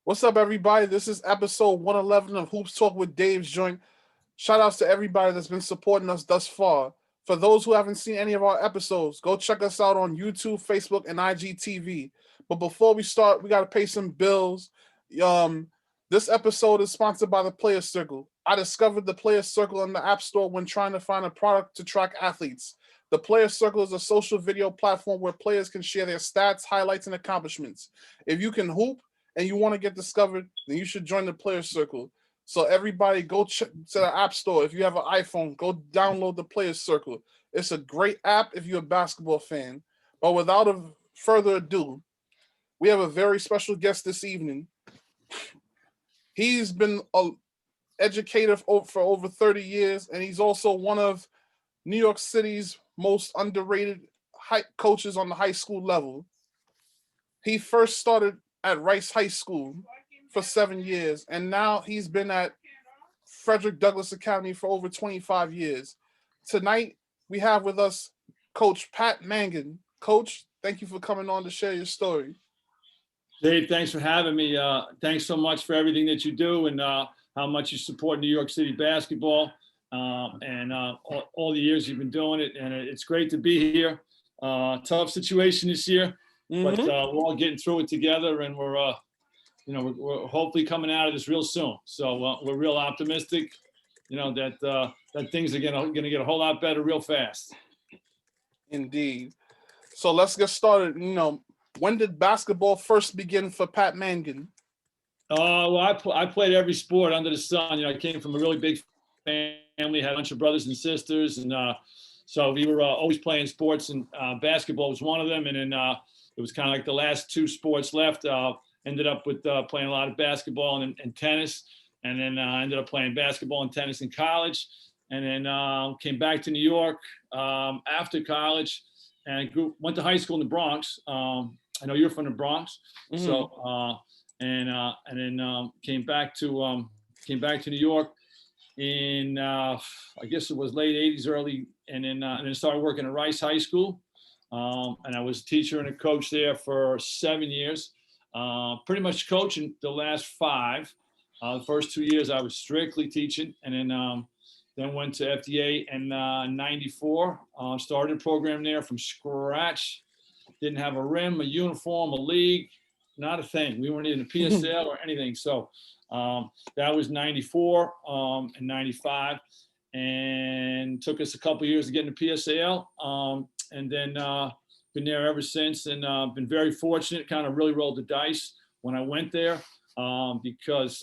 What's up, everybody? This is episode 111 of Hoops Talk with Dave's Joint. Shout outs to everybody that's been supporting us thus far. For those who haven't seen any of our episodes, go check us out on YouTube, Facebook, and IGTV. But before we start, we got to pay some bills. This episode is sponsored by the Players Circle. I discovered the Players Circle in the App Store when trying to find a product to track athletes. The Players Circle is a social video platform where players can share their stats, highlights, and accomplishments. If you can hoop and you want to get discovered, then you should join the Players Circle. So everybody go to the App Store. If you have an iPhone, go download the Players Circle. It's a great app if you're a basketball fan. But without further ado, we have a very special guest this evening. He's been an educator for over 30 years, and he's also one of New York City's most underrated coaches on the high school level. He first started at Rice High School for 7 years, and now he's been at Frederick Douglass Academy for over 25 years. Tonight, we have with us Coach Pat Mangan. Coach, thank you for coming on to share your story. Dave, thanks for having me. Thanks so much for everything that you do and how much you support New York City basketball and all the years you've been doing it. And it's great to be here. Tough situation this year, but we're all getting through it together, and we're hopefully coming out of this real soon. So we're real optimistic, that things are gonna get a whole lot better real fast. Indeed. So let's get started. When did basketball first begin for Pat Mangan? Well, I played every sport under the sun. I came from a really big family, had a bunch of brothers and sisters, and so we were always playing sports, and basketball was one of them. And then it was kind of like the last two sports left. Ended up with playing a lot of basketball and tennis, and then ended up playing basketball and tennis in college, and then came back to New York after college, and went to high school in the Bronx. I know you're from the Bronx, so and then came back to New York in I guess it was late '80s, early, and then started working at Rice High School, and I was a teacher and a coach there for 7 years. Pretty much coaching the last 5. The first 2 years I was strictly teaching, and then went to FDA in '94. Started a program there from scratch. Didn't have a rim, a uniform, a league, not a thing. We weren't in a PSAL or anything. So that was '94 and '95, and took us a couple years to get into PSAL, and then been there ever since, and been very fortunate. Kind of really rolled the dice when I went there because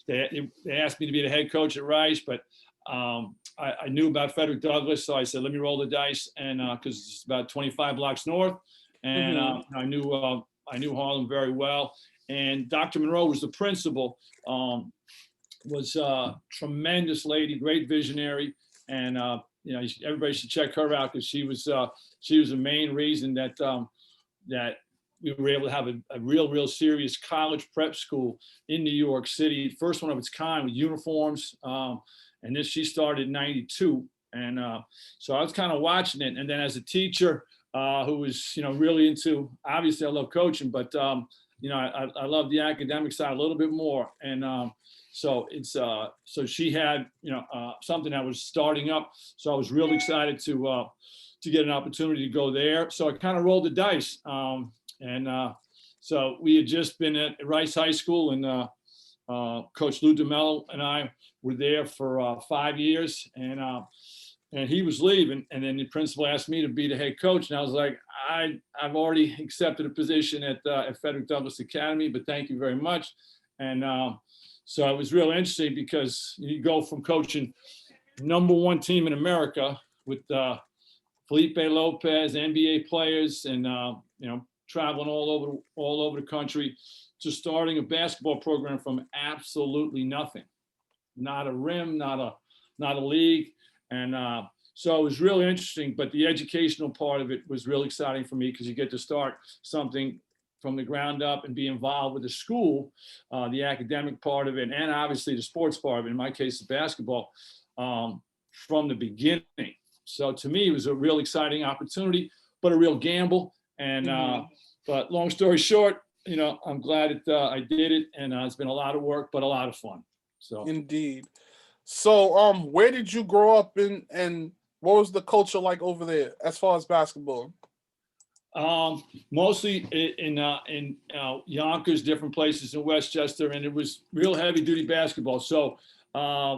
they asked me to be the head coach at Rice, but I knew about Frederick Douglass, so I said, let me roll the dice, and because it's about 25 blocks north, and I knew Harlem very well. And Dr. Monroe was the principal, was a tremendous lady, great visionary, and everybody should check her out because she was the main reason that we were able to have a real serious college prep school in New York City, first one of its kind with uniforms. And this she started in '92, and so I was kind of watching it. And then as a teacher who was really into, obviously I love coaching, but I love the academic side a little bit more. And so she had something that was starting up. So I was really excited to get an opportunity to go there. So I kind of rolled the dice. So we had just been at Rice High School, and Coach Lou DeMello and I were there for 5 years, and he was leaving, and then the principal asked me to be the head coach, and I was like, I've already accepted a position at Frederick Douglass Academy, but thank you very much. And so it was real interesting because you go from coaching #1 team in America with Felipe Lopez, NBA players, and traveling all over the country, to starting a basketball program from absolutely nothing, not a rim, not a league, and so it was really interesting. But the educational part of it was really exciting for me because you get to start something from the ground up and be involved with the school, the academic part of it, and obviously the sports part of it. In my case, the basketball, from the beginning. So to me, it was a real exciting opportunity, but a real gamble. And but long story short, I'm glad that I did it, and it's been a lot of work, but a lot of fun. So Indeed. So, where did you grow up in, and what was the culture like over there as far as basketball? Mostly in Yonkers, different places in Westchester, and it was real heavy duty basketball. So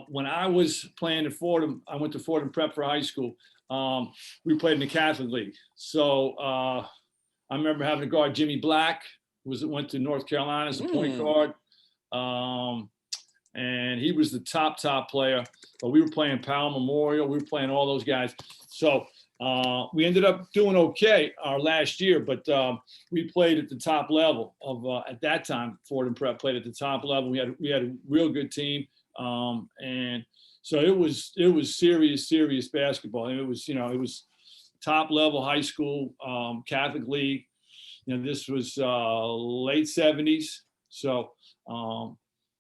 when I was playing at Fordham, I went to Fordham Prep for high school. We played in the Catholic League. So I remember having to guard Jimmy Black, went to North Carolina as a point guard. And he was the top player. But we were playing Powell Memorial. We were playing all those guys. So we ended up doing okay our last year, but we played at the top level of at that time. Fordham Prep played at the top level. We had a real good team, and so it was serious basketball. And it was top level high school Catholic League. This was late '70s, so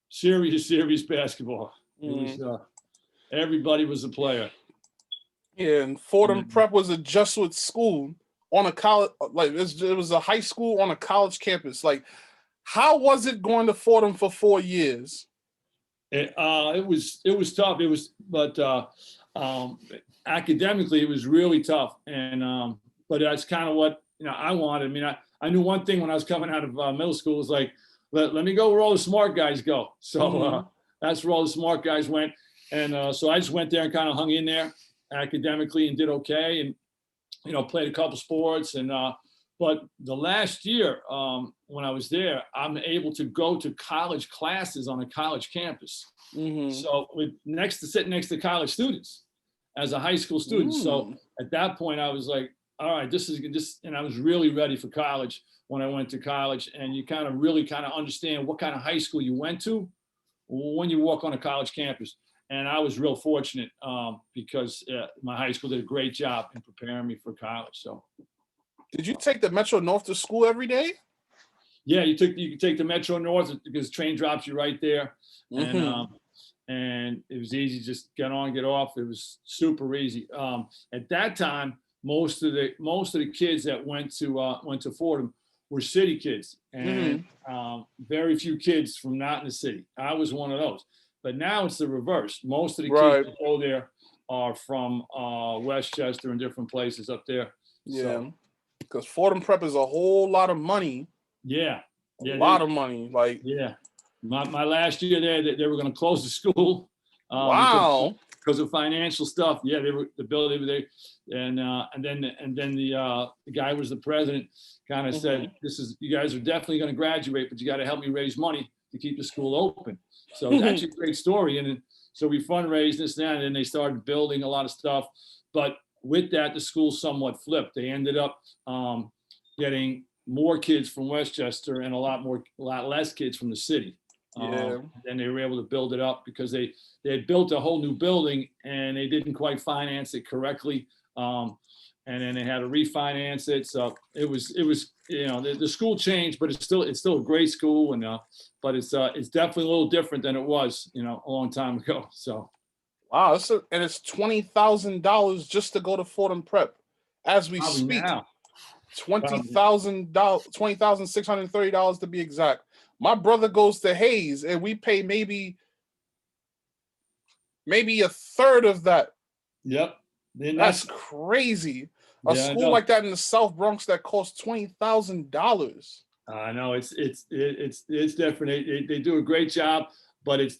serious basketball. It was everybody was a player. Yeah, and Fordham Prep was a Jesuit school on a college, like it was a high school on a college campus. Like, how was it going to Fordham for 4 years? It was tough. But academically it was really tough. And but that's kind of what I wanted. I mean, I knew one thing when I was coming out of middle school was like, let me go where all the smart guys go. So that's where all the smart guys went. And so I just went there and kind of hung in there academically and did okay, and played a couple sports. And but the last year when I was there, I'm able to go to college classes on a college campus. So sitting next to college students as a high school student. So at that point I was like, all right, this is just, and I was really ready for college when I went to college. And you really understand what kind of high school you went to when you walk on a college campus. And I was real fortunate because my high school did a great job in preparing me for college. So, did you take the Metro North to school every day? Yeah, you could take the Metro North because the train drops you right there, and it was easy. Just get on, get off. It was super easy. At that time, most of the kids that went to Fordham were city kids, and very few kids from not in the city. I was one of those. But now it's the reverse. Most of the kids that go there are from Westchester and different places up there. Yeah, because Fordham Prep is a whole lot of money. Yeah, a lot of money. Like, yeah, my last year there, they were going to close the school. Wow. Because of financial stuff. Yeah, the building there, and then the guy who was the president kind of said, you guys are definitely going to graduate, but you got to help me raise money to keep the school open. So it's actually a great story. And so we fundraised this and that, and then they started building a lot of stuff. But with that, the school somewhat flipped. They ended up getting more kids from Westchester and a lot less kids from the city. And they were able to build it up because they had built a whole new building and they didn't quite finance it correctly. And then they had to refinance it. So it was the school changed, but it's still a great school. And but it's definitely a little different than it was a long time ago. So wow, and it's $20,000 just to go to Fordham Prep as we speak. Now. $20,630 to be exact. My brother goes to Hayes, and we pay maybe a third of that. Yep. That's crazy. A school like that in the South Bronx that costs $20,000. I know it's different. They do a great job, but it's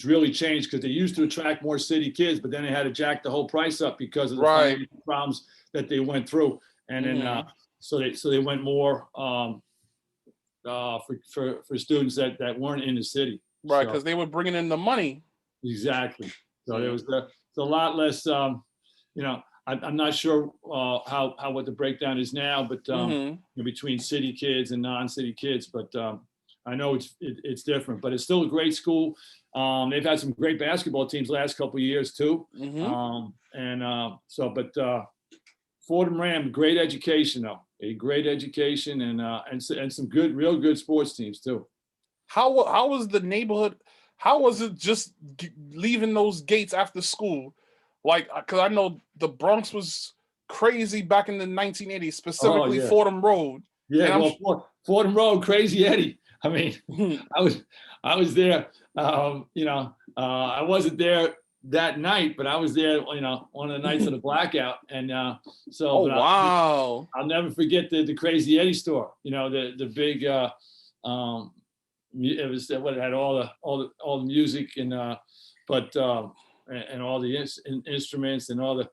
really changed because they used to attract more city kids, but then they had to jack the whole price up because of the financial problems that they went through, and then so they went more for students that weren't in the city. Right, because they were bringing in the money. Exactly. So there was a lot less. I'm not sure how what the breakdown is now, but between city kids and non-city kids, but I know it's different. But it's still a great school. They've had some great basketball teams the last couple of years too. Fordham Ram, great education though, a great education and some real good sports teams too. How was the neighborhood? How was it just leaving those gates after school? Like, because I know the Bronx was crazy back in the 1980s, specifically Fordham Road. Yeah, And well, Fordham Road, Crazy Eddie. I mean, I'm I was there. I wasn't there that night, but I was there. One of the nights of the blackout, and oh but wow. I'll never forget the Crazy Eddie store. The big. It was what it had all the music and and all the instruments and all the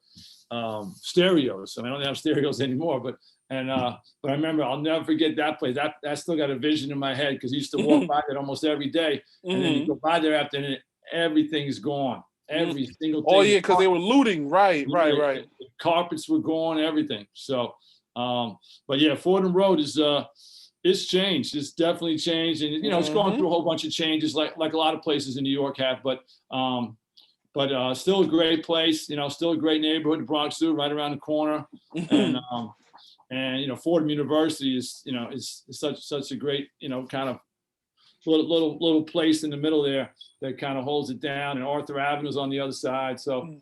stereos. I mean, I don't have stereos anymore, but I remember, I'll never forget that place. That still got a vision in my head, because I used to walk by it almost every day, and then you go by there after, and everything's gone. Every single thing. Oh yeah, because they were looting. Right. The carpets were gone, everything. So, but yeah, Fordham Road is it's changed. It's definitely changed, and it's gone through a whole bunch of changes, like a lot of places in New York have. But still a great place. Still a great neighborhood, the Bronx Zoo, right around the corner. And Fordham University is such a great kind of little place in the middle there that kind of holds it down. And Arthur Avenue's on the other side. So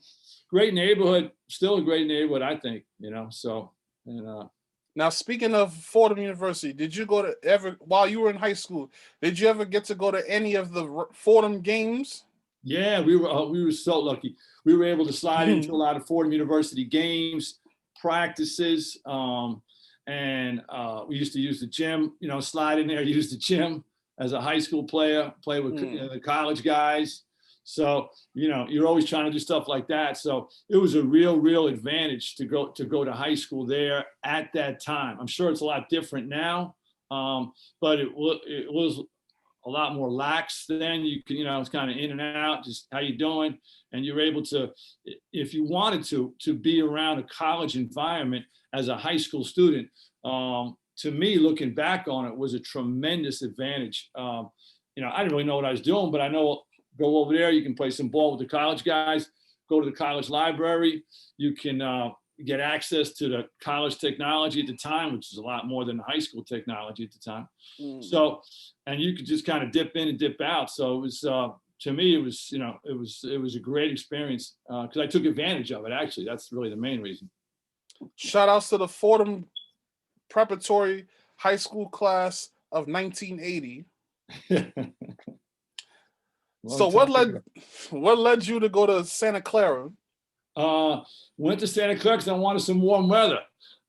great neighborhood. Still a great neighborhood, I think. So and. Now, speaking of Fordham University, did you go to while you were in high school, did you ever get to go to any of the Fordham games? Yeah, we were so lucky. We were able to slide into a lot of Fordham University games, practices, and we used to use the gym, slide in there, use the gym as a high school player, play with the college guys. So, you're always trying to do stuff like that. So it was a real advantage to go to high school there at that time. I'm sure it's a lot different now, but it was a lot more lax then. You can, it's kind of in and out, just how you doing, and you're able to, if you wanted to be around a college environment as a high school student. To me, looking back on it, was a tremendous advantage. I didn't really know what I was doing, but I know. Go over there, you can play some ball with the college guys, go to the college library. You can get access to the college technology at the time, which is a lot more than the high school technology at the time. So, and you could just kind of dip in and dip out. So it was, to me, it was a great experience, because I took advantage of it. Actually, that's really the main reason. Shout outs to the Fordham Preparatory High School class of 1980. So what led you to go to Santa Clara? Went to Santa Clara because I wanted some warm weather.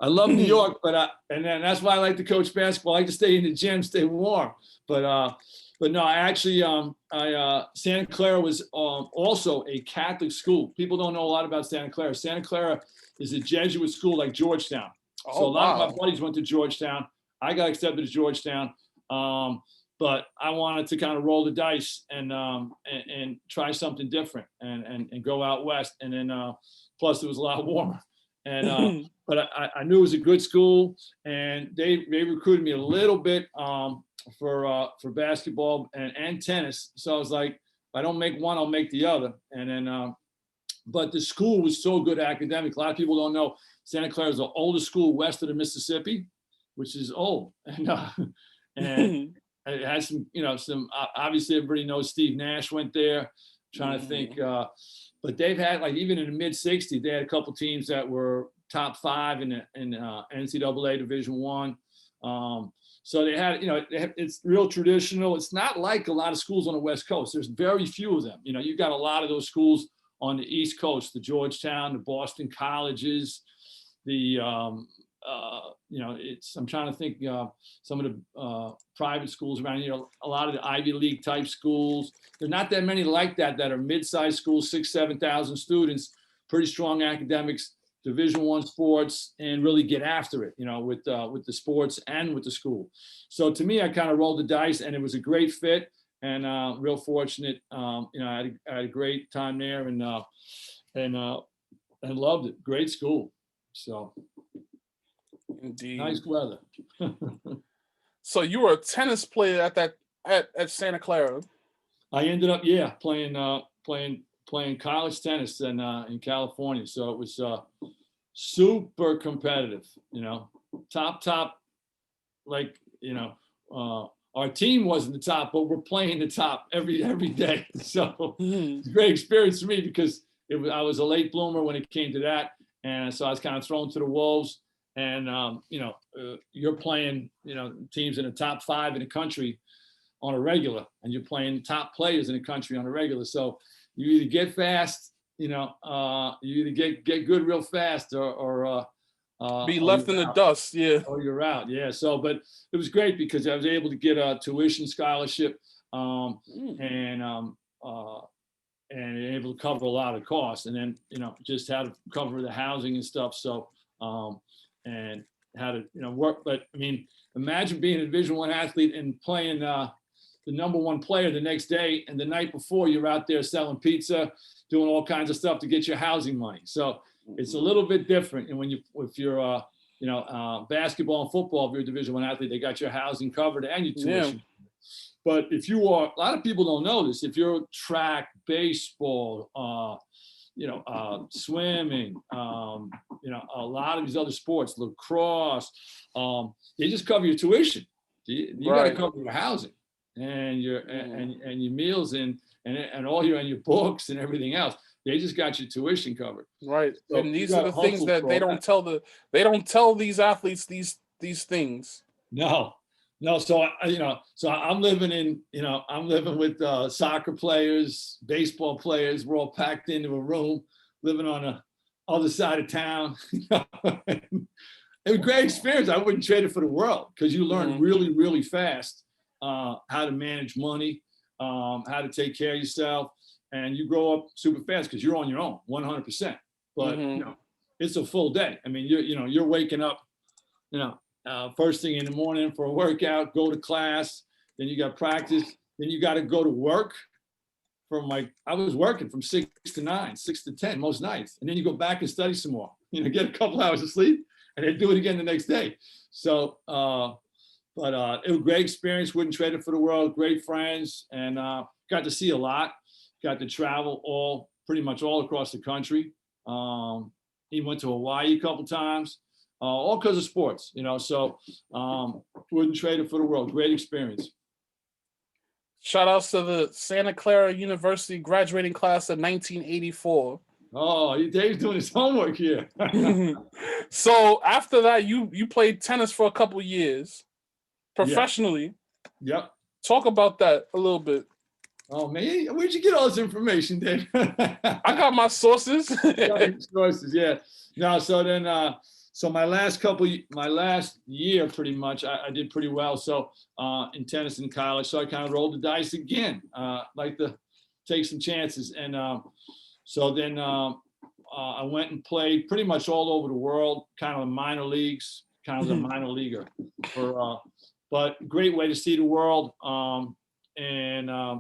I love New York, and then that's why I like to coach basketball. I like to stay in the gym, stay warm. But no, I actually Santa Clara was also a Catholic school. People don't know a lot about Santa Clara. Santa Clara is a Jesuit school like Georgetown. So a lot of my buddies went to Georgetown. I got accepted to Georgetown. But I wanted to kind of roll the dice and try something different and go out west. And then plus it was a lot warmer. And but I knew it was a good school, and they recruited me a little bit for basketball and tennis. So I was like, if I don't make one, I'll make the other. And then but the school was so good academic. A lot of people don't know Santa Clara is the oldest school west of the Mississippi, which is old. And it has some obviously everybody knows Steve Nash went there. Trying to think, but they've had, like, even in the mid 60s, they had a couple teams that were top 5 in NCAA Division I. So they had, it's real traditional. It's not like a lot of schools on the West Coast. There's very few of them. You got a lot of those schools on the East Coast, the Georgetown, the Boston colleges, the I'm trying to think, some of the private schools around here, a lot of the Ivy League type schools. There's not that many like that are mid-sized schools, 6,000-7,000 students, pretty strong academics, Division I sports, and really get after it, with the sports and with the school. So to me, I kind of rolled the dice, and it was a great fit, and real fortunate. I had a great time there, and loved it. Great school. So. Indeed. Nice weather. So you were a tennis player at Santa Clara. I ended up, playing college tennis in California. So it was super competitive. Top. Like, our team wasn't the top, but we're playing the top every day. So it's a great experience for me, because I was a late bloomer when it came to that, and so I was kind of thrown to the wolves. and you're playing, teams in the top 5 in the country on a regular, and you're playing top players in the country on a regular. So you either get fast, you either get good real fast, or be left in the dust. Yeah. Or you're out. Yeah. So, but it was great because I was able to get a tuition scholarship, and able to cover a lot of costs, and then just how to cover the housing and stuff. So and how to work. But I mean, imagine being a Division I athlete and playing the number 1 player the next day, and the night before you're out there selling pizza, doing all kinds of stuff to get your housing money. So it's a little bit different. And if you're basketball and football, if you're a Division I athlete, they got your housing covered and your tuition. Yeah. But if you are, a lot of people don't know this, if you're track, baseball, swimming, a lot of these other sports, lacrosse, they just cover your tuition. You got to cover your housing and your and your meals and all your books and everything else. They just got your tuition covered. Right. So and these are the things that they don't tell these athletes these things. No. So I'm living with soccer players, baseball players. We're all packed into a room, living on the other side of town. It was a great experience. I wouldn't trade it for the world, because you learn really, really fast how to manage money, how to take care of yourself, and you grow up super fast because you're on your own, 100%. But it's a full day. I mean, you're waking up, first thing in the morning for a workout, go to class, then you got practice, then you got to go to work I was working from 6 to 9, 6 to 10 most nights. And then you go back and study some more, get a couple hours of sleep, and then do it again the next day. So, but it was a great experience. Wouldn't trade it for the world. Great friends, and got to see a lot. Got to travel pretty much all across the country. He went to Hawaii a couple times. All because of sports, so wouldn't trade it for the world. Great experience. Shout outs to the Santa Clara University graduating class of 1984. Oh, Dave's doing his homework here. So after that, you played tennis for a couple years professionally. Yep. Talk about that a little bit. Oh man, where'd you get all this information, Dave? I got my sources. Yeah. No, so then so my last year, pretty much, I did pretty well. So in tennis in college, so I kind of rolled the dice again. Like to take some chances, and so then I went and played pretty much all over the world, kind of the minor leagues, kind of a minor leaguer. But great way to see the world. And I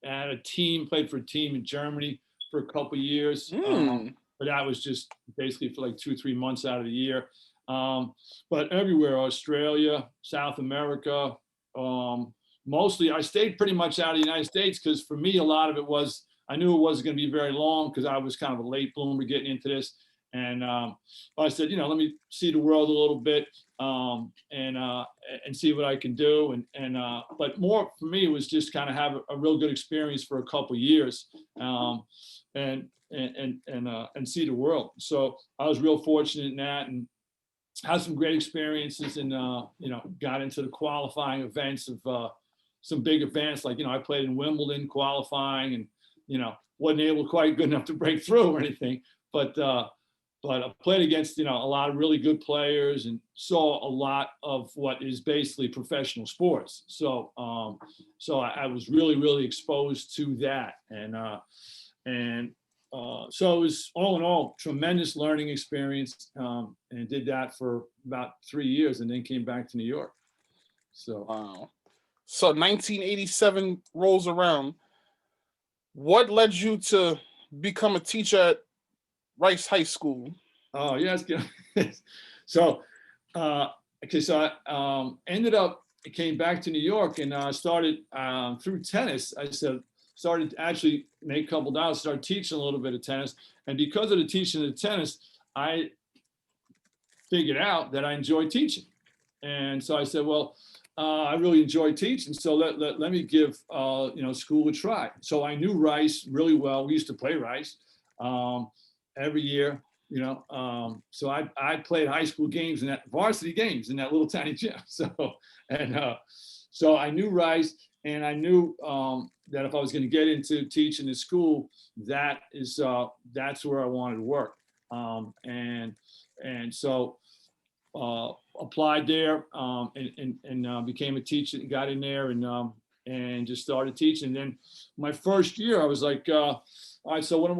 had a team, played for a team in Germany for a couple of years. But that was just basically for like 2-3 months out of the year. But everywhere, Australia, South America, mostly I stayed pretty much out of the United States, because for me, a lot of it was, I knew it wasn't going to be very long, because I was kind of a late bloomer getting into this. And I said, let me see the world a little bit, and see what I can do. But more for me, it was just kind of have a real good experience for a couple of years. And see the world. So I was real fortunate in that, and had some great experiences, and got into the qualifying events of some big events. Like, I played in Wimbledon qualifying, and wasn't able quite good enough to break through or anything, but I played against a lot of really good players, and saw a lot of what is basically professional sports. So I was really, really exposed to that, and so it was, all in all, tremendous learning experience, and did that for about 3 years, and then came back to New York. So wow. So 1987 rolls around. What led you to become a teacher at Rice High School? Oh yes. So okay, so I ended up, I came back to New York, and started through tennis. I started actually make a couple dollars, started teaching a little bit of tennis. And because of the teaching of tennis, I figured out that I enjoyed teaching. And so I said, well, I really enjoy teaching, so let me give school a try. So I knew Rice really well. We used to play Rice every year. So I played high school games and varsity games in that little tiny gym. So I knew Rice, and I knew that if I was going to get into teaching in school, that's where I wanted to work. And so applied there and became a teacher. Got in there and just started teaching. And then my first year, I was like, all right, so what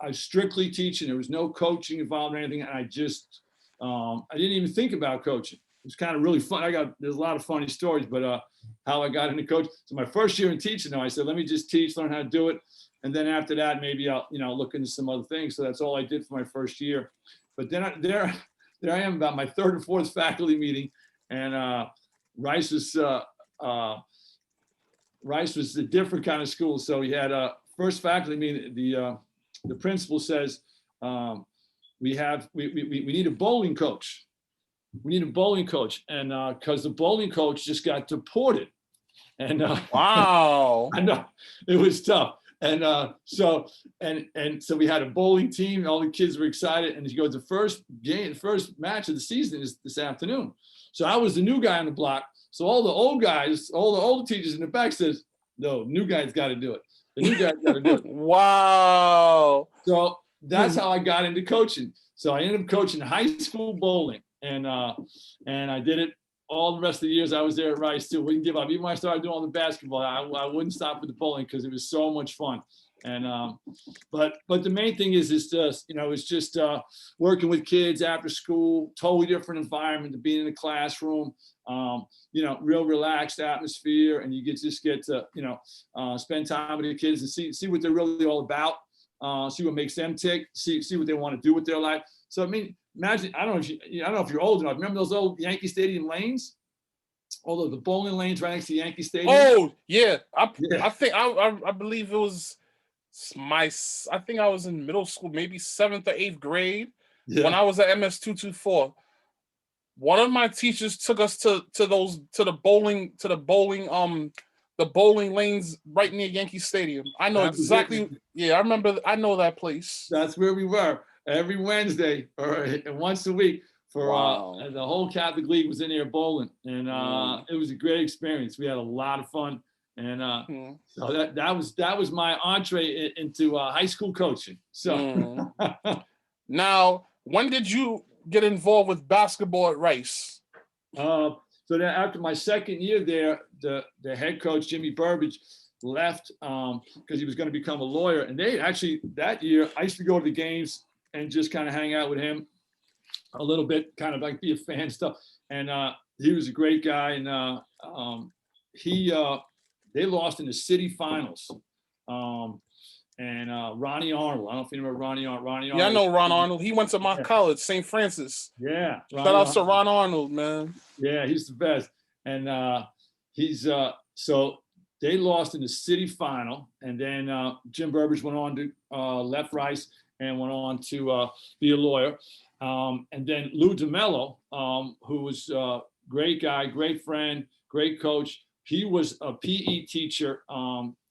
I was strictly teaching. There was no coaching involved or anything. And I didn't even think about coaching. It was kind of really fun. There's a lot of funny stories, but how I got into coaching. So my first year in teaching, I said, let me just teach, learn how to do it. And then after that, maybe I'll, look into some other things. So that's all I did for my first year. But then there I am, about my third or fourth faculty meeting. And Rice was a different kind of school. So he had a first faculty meeting. The principal says, we need a bowling coach. We need a bowling coach. And because the bowling coach just got deported. And wow. I know, it was tough. And so we had a bowling team. All the kids were excited. And he goes, the first match of the season is this afternoon. So I was the new guy on the block. So all the old guys, all the old teachers in the back says, no, new guy's got to do it. The new guy's got to do it. Wow. So that's how I got into coaching. So I ended up coaching high school bowling, and I did it all the rest of the years I was there at Rice too. Wouldn't give up. Even when I started doing all the basketball, I wouldn't stop with the bowling because it was so much fun. And but the main thing is just it's just working with kids after school, totally different environment to being in a classroom. Real relaxed atmosphere, and you get to spend time with the kids and see what they're really all about. See what makes them tick. See what they want to do with their life. So I mean, imagine, I don't know if you're old enough. Remember those old Yankee Stadium lanes? Although the bowling lanes right next to Yankee Stadium. Oh yeah, I think I believe it was I think I was in middle school, maybe 7th or 8th grade, when I was at MS 224. One of my teachers took us to the bowling lanes right near Yankee Stadium. I know exactly. Yeah, I remember. I know that place. That's where we were every Wednesday or once a week for the whole Catholic League was in there bowling, and it was a great experience. We had a lot of fun, and so that was my entree into high school coaching. So now, when did you get involved with basketball at Rice? So then after my second year there, the head coach, Jimmy Burbage, left because he was going to become a lawyer. And they actually, that year, I used to go to the games and just kind of hang out with him a little bit, kind of like be a fan stuff. And he was a great guy. And they lost in the city finals. And Ronnie Arnold. I don't know if you remember Ronnie Arnold. Yeah, I know Ron Arnold. He went to my college, St. Francis. Yeah. Shout out to Ron Arnold, man. Yeah, he's the best. And he's so they lost in the city final. And then Jim Burbage went on to left Rice and went on to be a lawyer. And then Lou DeMello, who was a great guy, great friend, great coach. He was a PE teacher.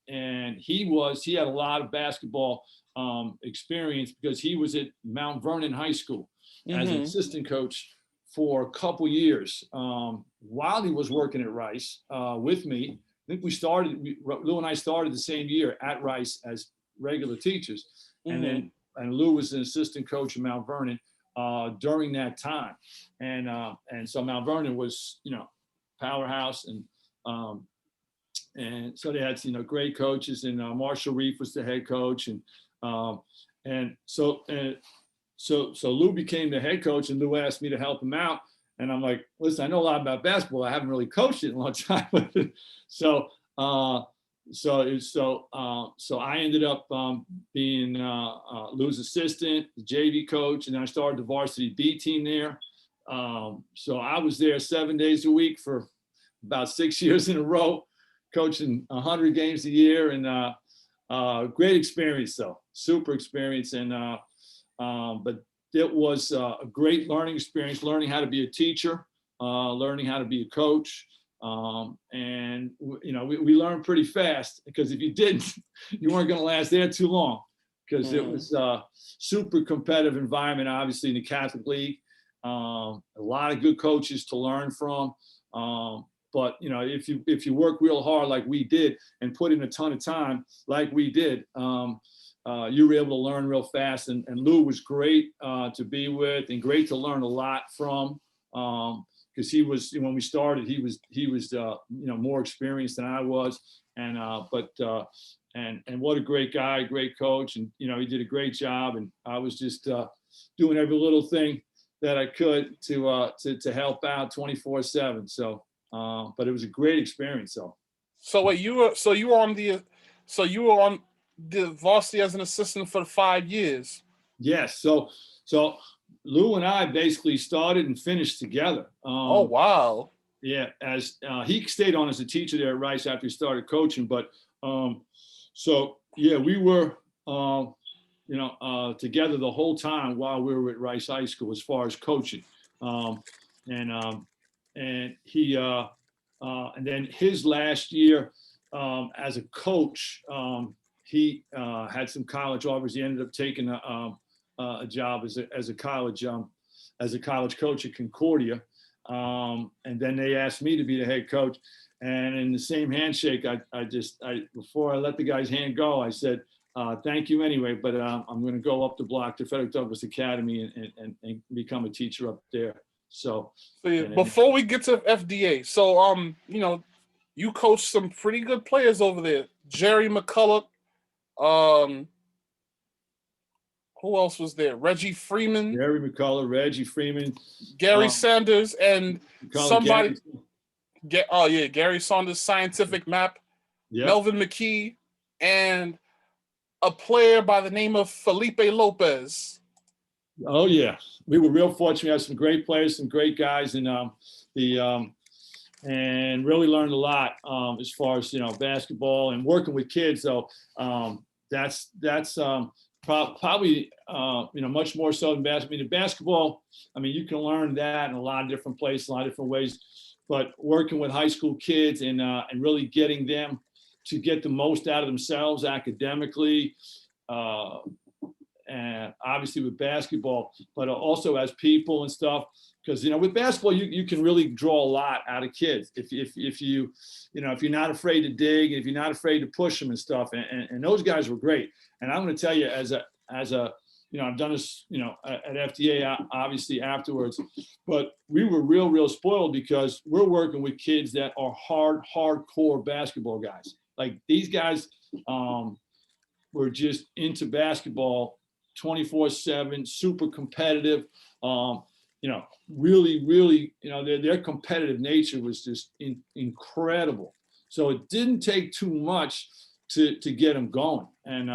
And he had a lot of basketball experience because he was at Mount Vernon High School as an assistant coach for a couple years while he was working at Rice with me. I think Lou and I started the same year at Rice as regular teachers. And Lou was an assistant coach at Mount Vernon during that time. And so Mount Vernon was, powerhouse, and so they had, great coaches, and Marshall Reef was the head coach, and so Lou became the head coach, and Lou asked me to help him out, and I'm like, listen, I know a lot about basketball, I haven't really coached it in a long time, so I ended up being Lou's assistant, the JV coach, and then I started the varsity B team there. So I was there 7 days a week for about 6 years in a row, coaching 100 games a year, and great experience though, super experience. And but it was a great learning experience, learning how to be a teacher, learning how to be a coach. And we learned pretty fast, because if you didn't, you weren't going to last there too long. because it was a super competitive environment, obviously in the Catholic League. A lot of good coaches to learn from. But you know, if you work real hard like we did and put in a ton of time like we did, you were able to learn real fast. And Lou was great to be with and great to learn a lot from. Because he was, when we started, he was you know, more experienced than I was. And and what a great guy, great coach. And you know, he did a great job. And I was just doing every little thing that I could to help out 24/7. So, but it was a great experience. So wait, you were on the varsity as an assistant for 5 years. Yes. So Lou and I basically started and finished together. Oh wow. Yeah, as he stayed on as a teacher there at Rice after he started coaching. But so yeah, we were you know, together the whole time while we were at Rice High School as far as coaching. And he and then his last year as a coach, he had some college offers. He ended up taking a job as a college coach at Concordia. And then they asked me to be the head coach. And in the same handshake, I before I let the guy's hand go, I said, thank you anyway, but I'm going to go up the block to Frederick Douglass Academy and become a teacher up there. So yeah, before we get to FDA, so you know, you coached some pretty good players over there. Jerry McCullough, who else was there? Reggie Freeman. Jerry McCullough, Reggie Freeman, Gary Sanders, and somebody. Gary. Gary Sanders, Scientific Map. Yep. Melvin McKee, and a player by the name of Felipe Lopez. Oh yeah, we were real fortunate. We had some great players, some great guys, and and really learned a lot as far as, you know, basketball and working with kids. So that's probably you know, much more so than basketball. I mean, the basketball, I mean, you can learn that in a lot of different places, a lot of different ways. But working with high school kids and really getting them to get the most out of themselves academically, and obviously with basketball, but also as people and stuff. Because, you know, with basketball, you can really draw a lot out of kids if you know, if you're not afraid to dig, if you're not afraid to push them and stuff. And those guys were great. And I'm going to tell you, as a you know, I've done this, you know, at FDA obviously afterwards, but we were real spoiled because we're working with kids that are hardcore basketball guys. Like these guys were just into basketball 24/7, super competitive. You know, really, you know, their competitive nature was just incredible. So it didn't take too much to get them going. And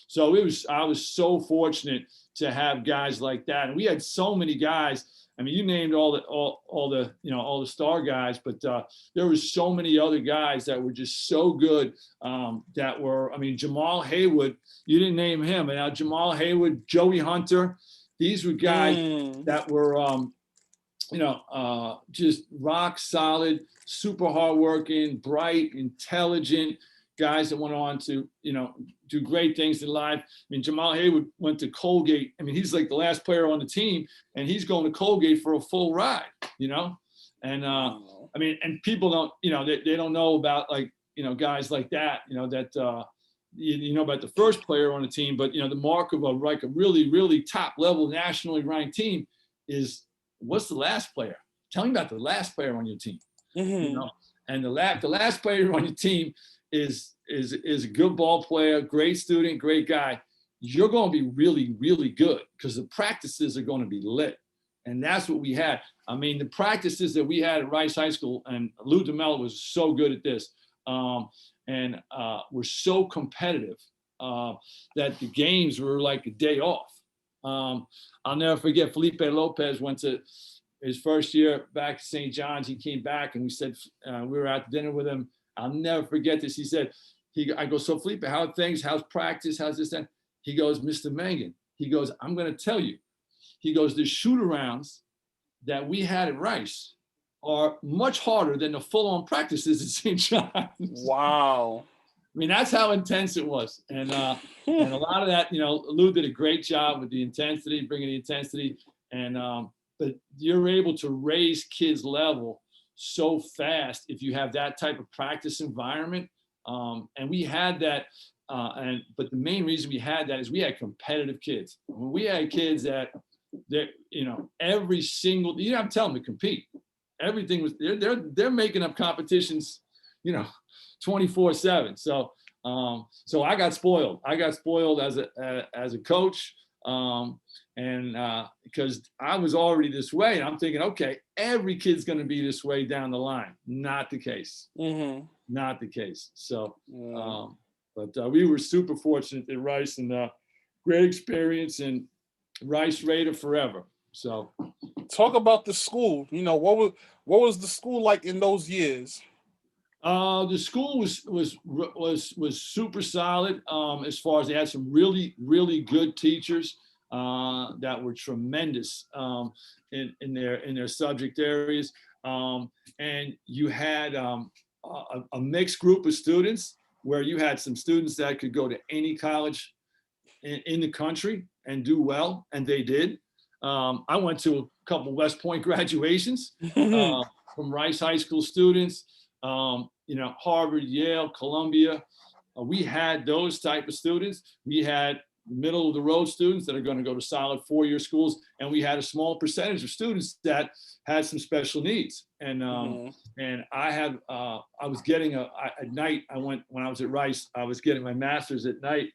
so I was so fortunate to have guys like that. And we had so many guys. I mean, you named all the you know, all the star guys, but there was so many other guys that were just so good. That were, I mean, Jamal Haywood, you didn't name him, and now Jamal Haywood, Joey Hunter, these were guys that were you know, just rock solid, super hardworking, bright, intelligent guys that went on to, you know, do great things in life. I mean, Jamal Haywood went to Colgate. I mean, he's like the last player on the team, and he's going to Colgate for a full ride, you know? And I mean, and people don't, you know, they don't know about, like, you know, guys like that, you know, that you know about the first player on the team, but, you know, the mark of a really top level nationally ranked team is, what's the last player? Tell me about the last player on your team. You know? And the last player on your team is a good ball player, great student, great guy. You're going to be really good because the practices are going to be lit. And that's what we had. I mean, the practices that we had at Rice High School, and Lou DeMello was so good at this, and were so competitive that the games were like a day off. I'll never forget, Felipe Lopez went to his first year back to St. John's. He came back and we said, we were at dinner with him. I'll never forget this. He said, I go, so Felipe, how are things? How's practice? How's this, that? He goes, Mr. Mangan, he goes, I'm going to tell you. He goes, the shoot-arounds that we had at Rice are much harder than the full-on practices at St. John's. Wow. mean, that's how intense it was. And a lot of that, Lou did a great job with the intensity, bringing the intensity. And, but you're able to raise kids' level so fast if you have that type of practice environment. And we had that. But the main reason we had that is we had competitive kids. We had kids that, every single, you don't have to tell them to compete. Everything was, they're making up competitions, 24/7. So I got spoiled. I got spoiled as a coach, because I was already this way, and I'm thinking, okay, every kid's going to be this way down the line. Not the case. Mm-hmm. Not the case. So, but we were super fortunate at Rice, and great experience, and Rice Raider forever. So, talk about the school. What was the school like in those years? The school was super solid, as far as they had some really, really good teachers that were tremendous in their subject areas, and you had a mixed group of students where you had some students that could go to any college in the country and do well, and they did. I went to a couple of West Point graduations from Rice High School students. Harvard, Yale, Columbia. We had those type of students. We had middle of the road students that are going to go to solid 4-year schools, and we had a small percentage of students that had some special needs. And and I was getting at night. When I was at Rice, I was getting my master's at night.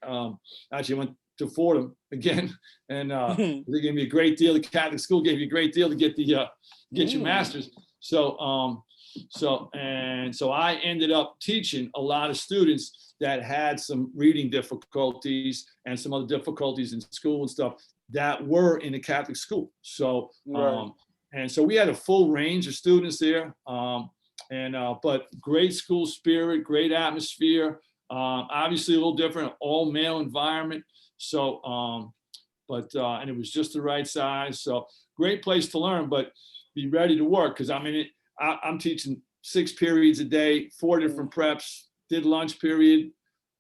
Actually, I went to Fordham again, and they gave me a great deal. The Catholic school gave you a great deal to get your master's. So I ended up teaching a lot of students that had some reading difficulties and some other difficulties in school and stuff that were in a Catholic school. So, right. And so we had a full range of students there, but great school spirit, great atmosphere, obviously a little different, all male environment. So, and it was just the right size. So great place to learn, but be ready to work. Cause I'm teaching 6 periods a day, 4 different preps, did lunch period,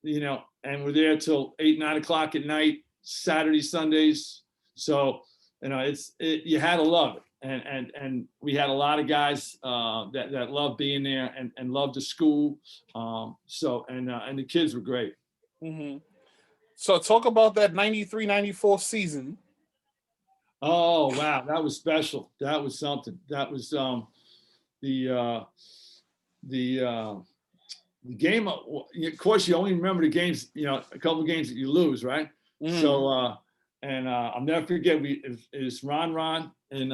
and we're there till 8, 9 o'clock at night, Saturday, Sundays. So, you had to love it. And we had a lot of guys that loved being there and loved the school. And the kids were great. Mm-hmm. So talk about that 93-94 season. Oh, wow. That was special. That was something. That was the game. Of course, you only remember the games, a couple of games that you lose, right? Mm. So, I'll never forget, it was Ron and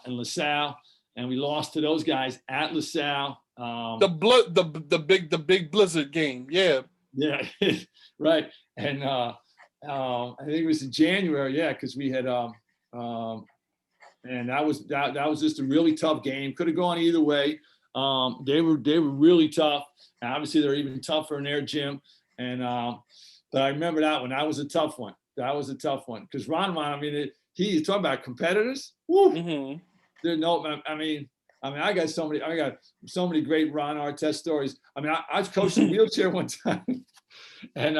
LaSalle, and we lost to those guys at LaSalle. The big blizzard game, yeah. Yeah, right. And I think it was in January, yeah, because we had and that was just a really tough game. Could have gone either way. They were really tough. And obviously, they're even tougher in their gym. And but I remember that one. That was a tough one. Because Ron, he's talking about competitors. Woo. Mm-hmm. I got so many great Ron Artest stories. I was coaching wheelchair one time, and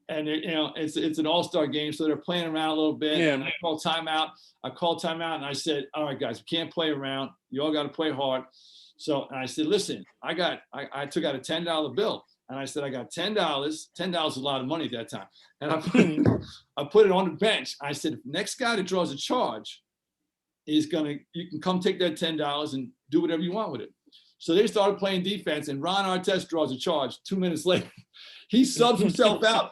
it's an all-star game, so they're playing around a little bit. Yeah. And I called timeout, and I said, all right, guys, we can't play around. You all got to play hard. So, and I said, listen, I took out a $10 bill, and I said, I got $10. $10 is a lot of money at that time. And I put it on the bench. I said, next guy that draws a charge you can come take that $10 and do whatever you want with it. So they started playing defense, and Ron Artest draws a charge. 2 minutes later, he subs himself out,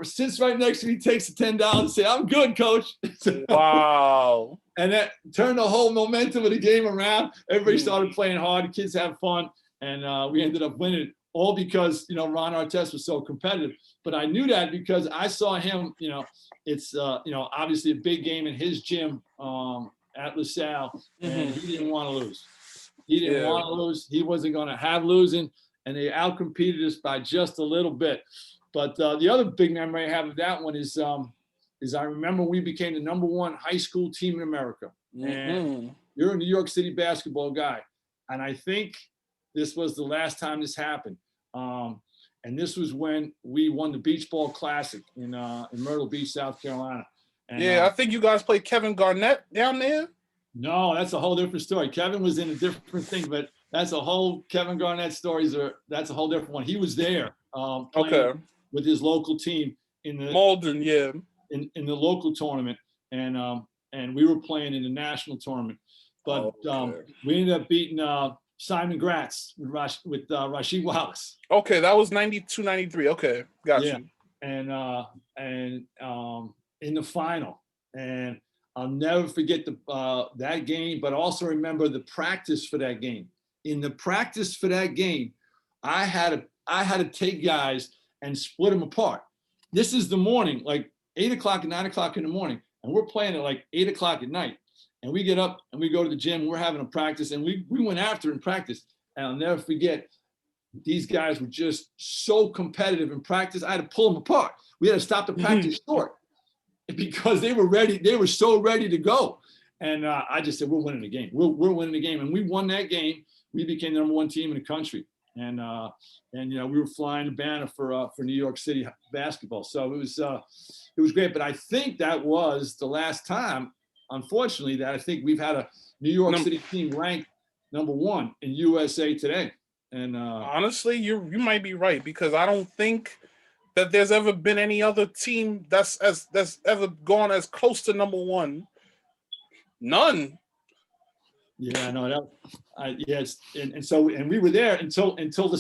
sits right next to me, takes the $10 and says, I'm good, coach. Wow. And that turned the whole momentum of the game around. Everybody started playing hard. The kids had fun. And we ended up winning, all because, Ron Artest was so competitive. But I knew that because I saw him, it's, obviously a big game in his gym at LaSalle. And he didn't want to lose. He didn't want to lose. He wasn't going to have losing. And they outcompeted us by just a little bit. But the other big memory I have of that one is I remember we became the #1 high school team in America. And you're a New York City basketball guy. And I think this was the last time this happened. And this was when we won the Beach Ball Classic in Myrtle Beach, South Carolina. And, yeah, I think you guys played Kevin Garnett down there. No, that's a whole different story. Kevin was in a different thing, but that's a whole Kevin Garnett stories. That's a whole different one. He was there playing with his local team in the Malden, yeah, in the local tournament, and we were playing in the national tournament. But we ended up beating Simon Gratz with Rasheed Wallace. Okay, that was 92, 93. Okay, got you. And in the final, and I'll never forget that game, but also remember the practice for that game. In the practice for that game, I had to take guys and split them apart. This is the morning, like 8 o'clock and 9 o'clock in the morning, and we're playing at like 8 o'clock at night. And we get up and we go to the gym. We're having a practice, and we went after in practice. And I'll never forget, these guys were just so competitive in practice. I had to pull them apart. We had to stop the practice short because they were ready. They were so ready to go. And I just said, we're winning the game. We're winning the game. And we won that game. We became the #1 team in the country. And we were flying the banner for New York City basketball. So it was great. But I think that was the last time, unfortunately, that I think we've had a New York City team ranked #1 in USA Today. And honestly, you might be right, because I don't think that there's ever been any other team that's ever gone as close to #1. None. Yeah, I know that. Yes, and we were there until the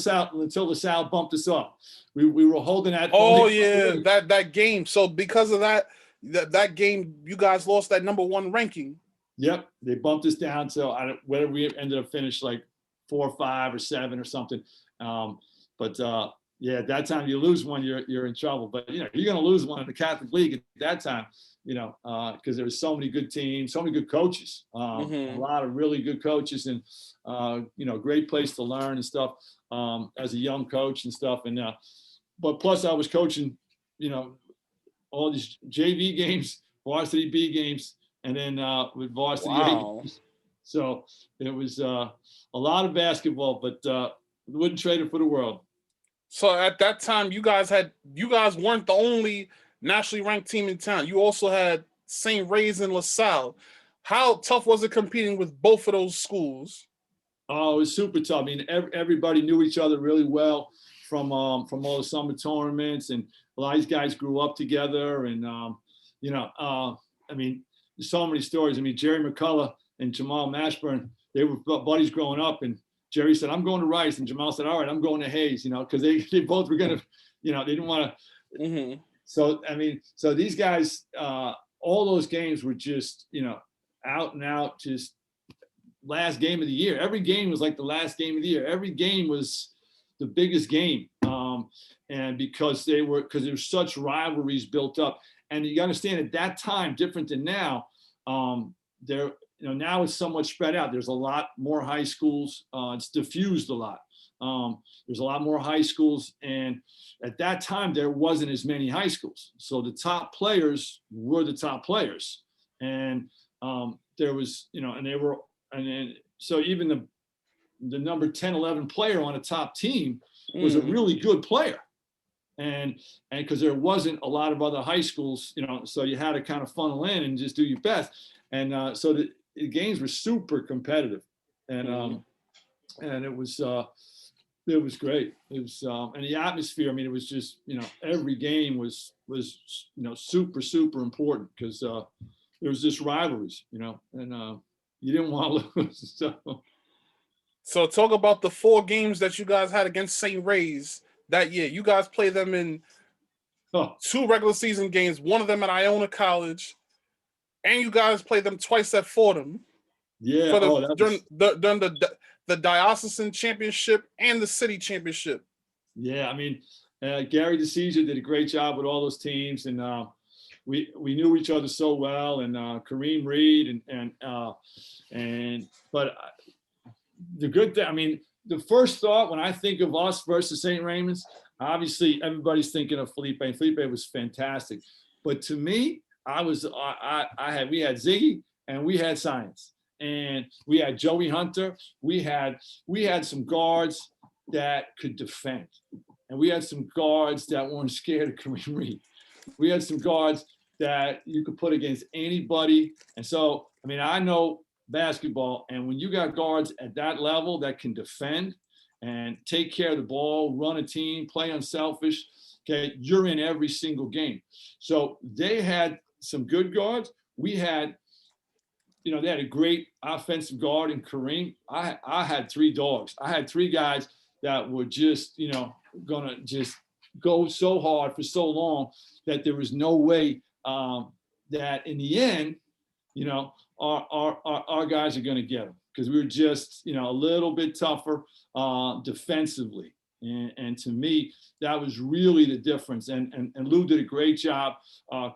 South bumped us up. We were holding that. Oh yeah, that game. So because of that game, you guys lost that #1 ranking. Yep, they bumped us down. So whether we ended up finished like 4 or 5 or 7 or something. But at that time you lose one, you're in trouble. But you're going to lose one in the Catholic League at that time. Because there was so many good teams, so many good coaches, a lot of really good coaches, and great place to learn and stuff as a young coach and stuff. And but plus I was coaching, all these JV games, varsity B games, and then with varsity A games. So it was a lot of basketball, but wouldn't trade it for the world. So at that time, you guys weren't the only nationally ranked team in town. You also had St. Ray's and LaSalle. How tough was it competing with both of those schools? Oh, it was super tough. I mean, everybody knew each other really well from all the summer tournaments, and a lot of these guys grew up together. And I mean, there's so many stories. I mean, Jerry McCullough and Jamal Mashburn, they were buddies growing up, and Jerry said, "I'm going to Rice," and Jamal said, "All right, I'm going to Hayes," because they both were going to, they didn't want to. So, I mean, these guys, all those games were just, out and out, just last game of the year. Every game was like the last game of the year. Every game was the biggest game. And because there were such rivalries built up. And you understand at that time, different than now, now it's somewhat spread out. There's a lot more high schools. It's diffused a lot. There's a lot more high schools, and at that time there wasn't as many high schools. So the top players were the top players, and there was, so even the number 10, 11 player on a top team was a really good player, and because there wasn't a lot of other high schools, so you had to kind of funnel in and just do your best, and so the games were super competitive, and it was. It was great. It was, and the atmosphere. I mean, it was just, every game was super, super important, because there was just rivalries, and you didn't want to lose. So talk about the 4 games that you guys had against St. Ray's that year. You guys played them in 2 regular season games, one of them at Iona College, and you guys played them twice at Fordham. Yeah. During the diocesan championship and the city championship. Yeah, I mean, Gary DeCesar did a great job with all those teams, and we knew each other so well, and Kareem Reed, but the good thing, I mean, the first thought when I think of us versus St. Raymond's, obviously everybody's thinking of Felipe, and Felipe was fantastic, but to me, we had Ziggy and we had Science. And we had Joey Hunter. We had some guards that could defend. and we had some guards that weren't scared of Kareem Reed. We had some guards that you could put against anybody. And so, I mean, I know basketball, and when you got guards at that level that can defend and take care of the ball, run a team, play unselfish, okay, you're in every single game. So they had some good guards. We had, you know, they had a great offensive guard in Kareem. I had three dogs. I had three guys that were just, you know, gonna just go so hard for so long that there was no way that in the end, you know, our guys are going to get them, because we were just, you know, a little bit tougher defensively. And to me, that was really the difference. And Lou did a great job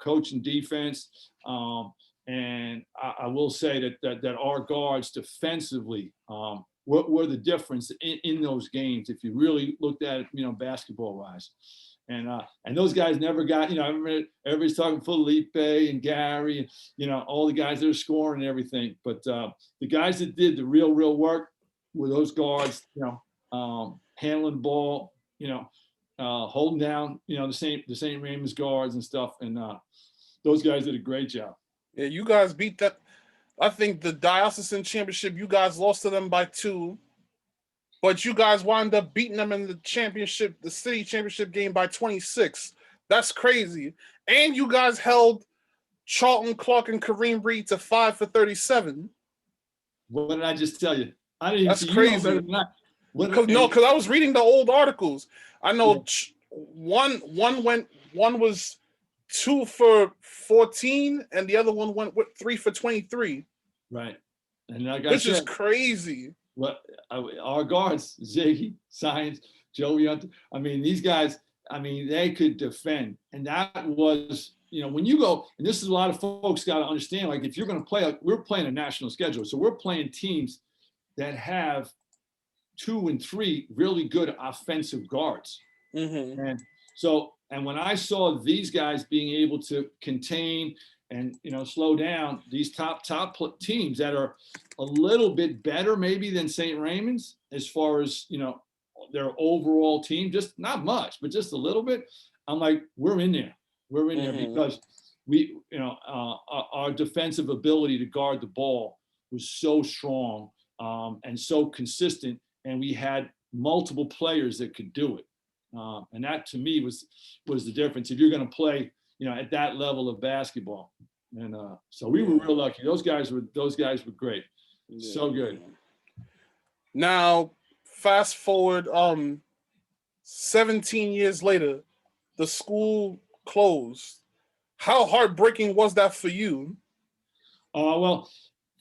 coaching defense. And I will say that our guards defensively were the difference in those games, if you really looked at it, you know, basketball wise. And those guys never got, you know, everybody's talking Felipe and Gary and, you know, all the guys that are scoring and everything. But the guys that did the real work were those guards, you know, handling the ball, you know, holding down, you know, the St. Raymond's guards and stuff. And those guys did a great job. Yeah, you guys beat that. I think the diocesan championship, you guys lost to them by 2. But you guys wound up beating them in the championship, the city championship game by 26. That's crazy. And you guys held Charlton Clark and Kareem Reed to 5 for 37. What did I just tell you? I didn't. That's crazy. Because I was reading the old articles. I know one was 2 for 14, and the other one went with 3 for 23. Right, and like which is crazy. Well, our guards, Ziggy, Science, Joey, I mean, these guys, I mean, they could defend. And that was, you know, when you go, and this is a lot of folks got to understand, like, if you're going to play, like, we're playing a national schedule. So we're playing teams that have 2 and 3 really good offensive guards. Mm-hmm. And so, and when I saw these guys being able to contain and, you know, slow down these top teams that are a little bit better maybe than St. Raymond's as far as, you know, their overall team, just not much, but just a little bit. I'm like, we're in there. We're in there because we, you know, our defensive ability to guard the ball was so strong and so consistent, and we had multiple players that could do it. And that to me was the difference if you're going to play, you know, at that level of basketball. And so we were real lucky. Those guys were great. Yeah. So good. Now, fast forward 17 years later, the school closed. How heartbreaking was that for you? Well,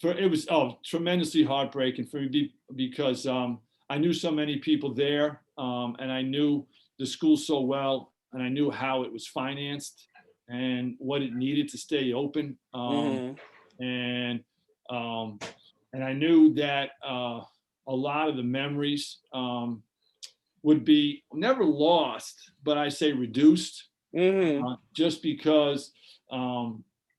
it was tremendously heartbreaking for me because I knew so many people there, and I knew the school so well, and I knew how it was financed and what it needed to stay open. And I knew that a lot of the memories would be never lost, but I say reduced, just because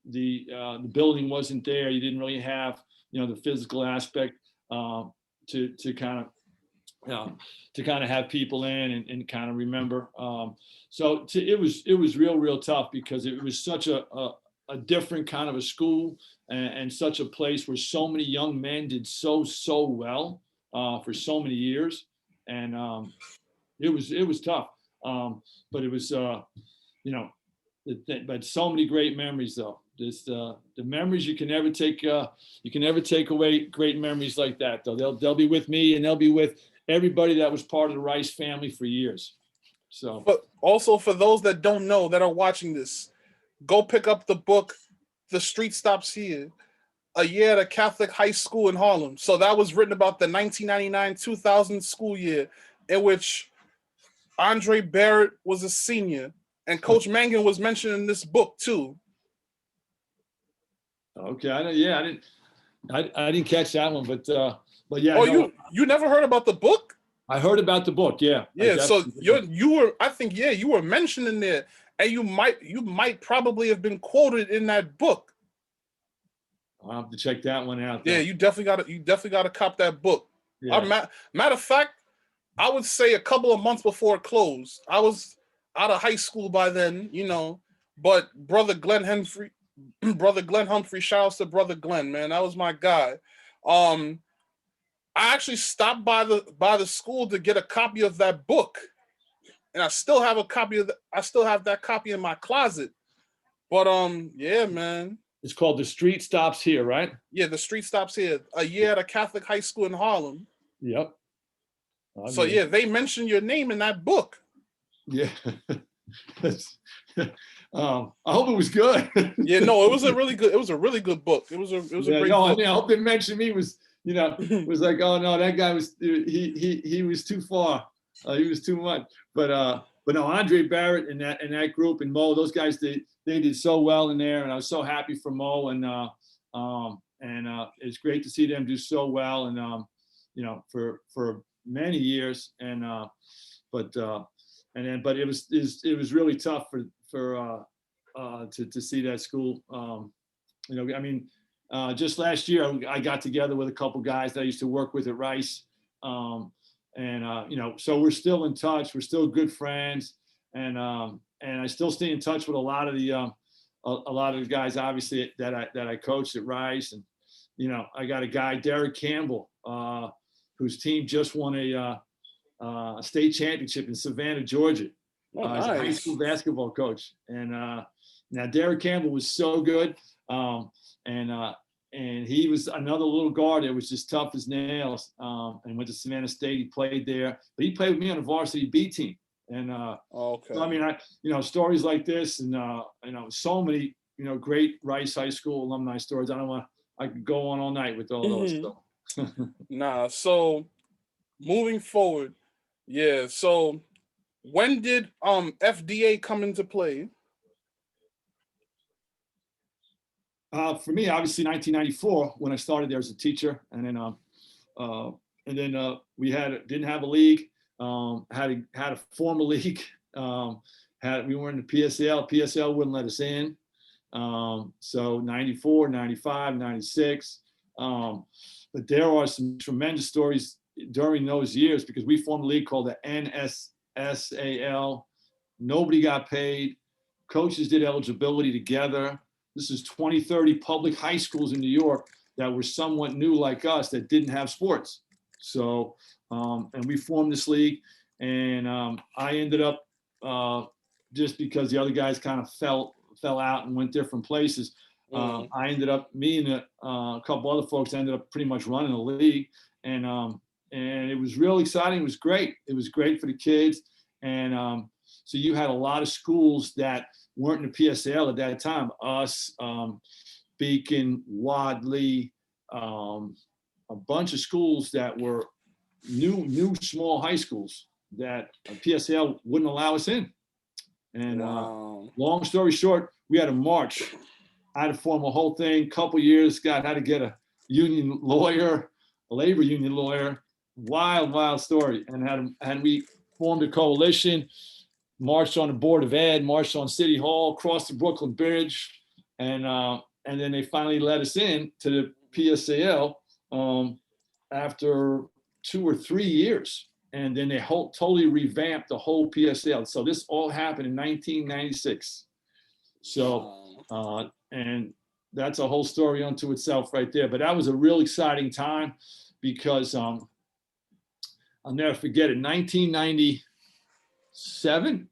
the building wasn't there. You didn't really have, you know, the physical aspect to kind of have people in and kind of remember. So it was real tough because it was such a different kind of a school and such a place where so many young men did so well for so many years. And it was tough. But it was, you know, but so many great memories though. Just the memories you can never take away. Great memories like that though. They'll be with me, and they'll be with everybody that was part of the Rice family for years. So, but also for those that don't know, that are watching this, go pick up the book, The Street Stops Here, A Year at a Catholic High School in Harlem. So that was written about the 1999-2000 school year, in which Andre Barrett was a senior, and Coach Mangan was mentioned in this book too. Okay, I didn't catch that one, but yeah. Oh, no. You never heard about the book? I heard about the book, yeah. Yeah, so you were mentioned in there, and you might probably have been quoted in that book. I'll have to check that one out. Yeah, you definitely got to cop that book. Yeah. Matter of fact, I would say a couple of months before it closed. I was out of high school by then, you know. But brother Glenn Humphrey, shout outs to brother Glenn, man. That was my guy. I actually stopped by the school to get a copy of that book, and I still have a copy of I still have that copy in my closet. But yeah, man. It's called The Street Stops Here, right? Yeah, The Street Stops Here. A year at a Catholic high school in Harlem. Yep. So yeah, they mentioned your name in that book. Yeah. I hope it was good. Yeah, no, it was a really good book. It was a great book. I hope they mentioned me was like, oh no, that guy was he was too far. He was too much. But no, Andre Barrett and that group and Mo, those guys they did so well in there, and I was so happy for Mo and it's great to see them do so well and for many years but it was really tough to see that school. Just last year I got together with a couple guys that I used to work with at Rice, so we're still in touch. We're still good friends, and I still stay in touch with a lot of the guys, obviously that I coached at Rice, and I got a guy, Derek Campbell, whose team just won a state championship in Savannah, Georgia. Nice. He's a high school basketball coach, and now Derek Campbell was so good, and he was another little guard that was just tough as nails, and went to Savannah State. He played there, but he played with me on the varsity B team. And okay. So, I mean, stories like this, and so many great Rice High School alumni stories. I could go on all night with all those stuff. Nah, so moving forward, yeah. So when did FDA come into play? For me, obviously 1994 when I started there as a teacher, and then we didn't have a league, had a formal league, we were in the PSAL. PSAL wouldn't let us in, so 94, 95, 96. But there are some tremendous stories during those years because we formed a league called the NSSAL. Nobody got paid. Coaches did eligibility together. This is 20, 30 public high schools in New York that were somewhat new like us that didn't have sports. So, and we formed this league, and I ended up, just because the other guys kind of fell out and went different places, I ended up, me and a couple other folks ended up pretty much running the league, and it was real exciting. It was great. It was great for the kids, and so you had a lot of schools that weren't in the PSAL at that time. Us, Beacon, Wadley, a bunch of schools that were new small high schools that PSAL wouldn't allow us in. And long story short, we had a march. I had to form a whole thing. Couple years, God, had to get a union lawyer, a labor union lawyer. Wild story. And we formed a coalition, marched on the Board of Ed, marched on City Hall, crossed the Brooklyn Bridge, and then they finally let us in to the PSAL after 2 or 3 years. And then they totally revamped the whole PSAL. So this all happened in 1996. So, and that's a whole story unto itself right there. But that was a real exciting time because I'll never forget it. 1997,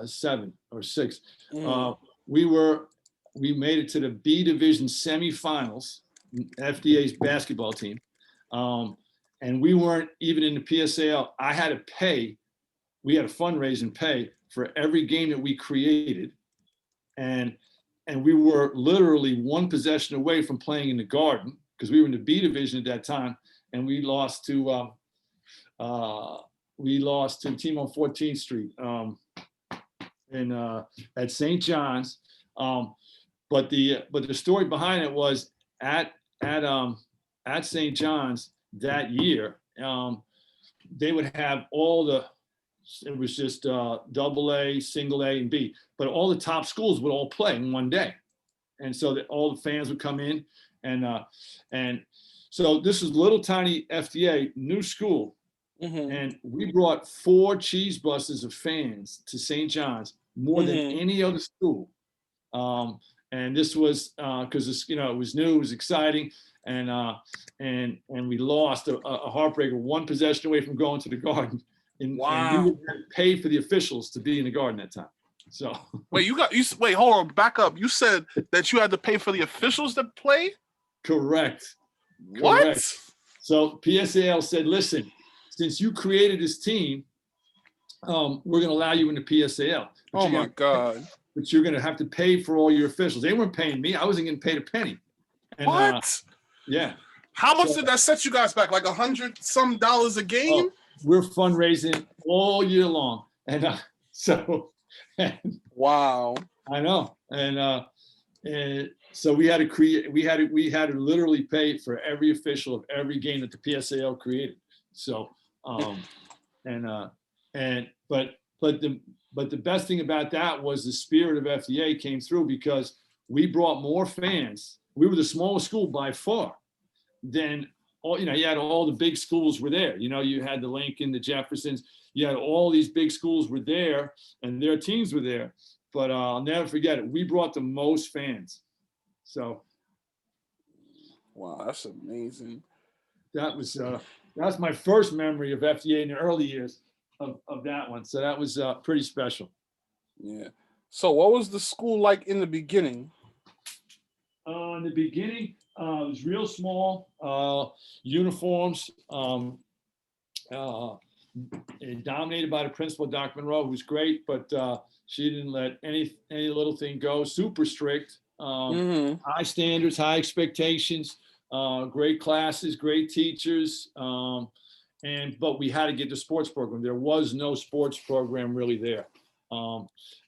7 or 6, we made it to the B division semifinals, FDA's basketball team, and we weren't even in the PSAL. I had to pay. We had to fundraise and pay for every game that we created, and we were literally one possession away from playing in the Garden because we were in the B division at that time, and we lost to a team on 14th Street at St. John's. But the story behind it was at St. John's that year, they would have it was just AA, single A, and B, but all the top schools would all play in one day. And so that all the fans would come in, and so this is little tiny FDA, new school. And we brought 4 cheese buses of fans to St. John's, more than any other school. And this was because it was new, it was exciting, and we lost a heartbreaker, 1 possession away from going to the Garden. And we paid for the officials to be in the Garden that time. So wait, hold on, back up. You said that you had to pay for the officials to play? Correct. What? Correct. So PSAL said, listen, since you created this team, we're going to allow you in the PSAL. Oh my God. But you're going to have to pay for all your officials. They weren't paying me. I wasn't getting paid a penny. And, what? Yeah. How much did that set you guys back? Like $100 some a game? We're fundraising all year long. And wow. I know. And so we had to literally pay for every official of every game that the PSAL created. So, but the best thing about that was the spirit of FDA came through, because we brought more fans. We were the smallest school by far. Then you had all the big schools were there. You had the Lincoln, the Jeffersons. You had all these big schools were there, and their teams were there. But I'll never forget it. We brought the most fans. So, wow, that's amazing. That's my first memory of FDA in the early years of that one. So that was pretty special. Yeah. So what was the school like in the beginning? In the beginning, it was real small, uniforms, dominated by the principal, Dr. Monroe, who was great, but she didn't let any little thing go. Super strict, high standards, high expectations, great classes, great teachers, but we had to get the sports program. There was no sports program really there,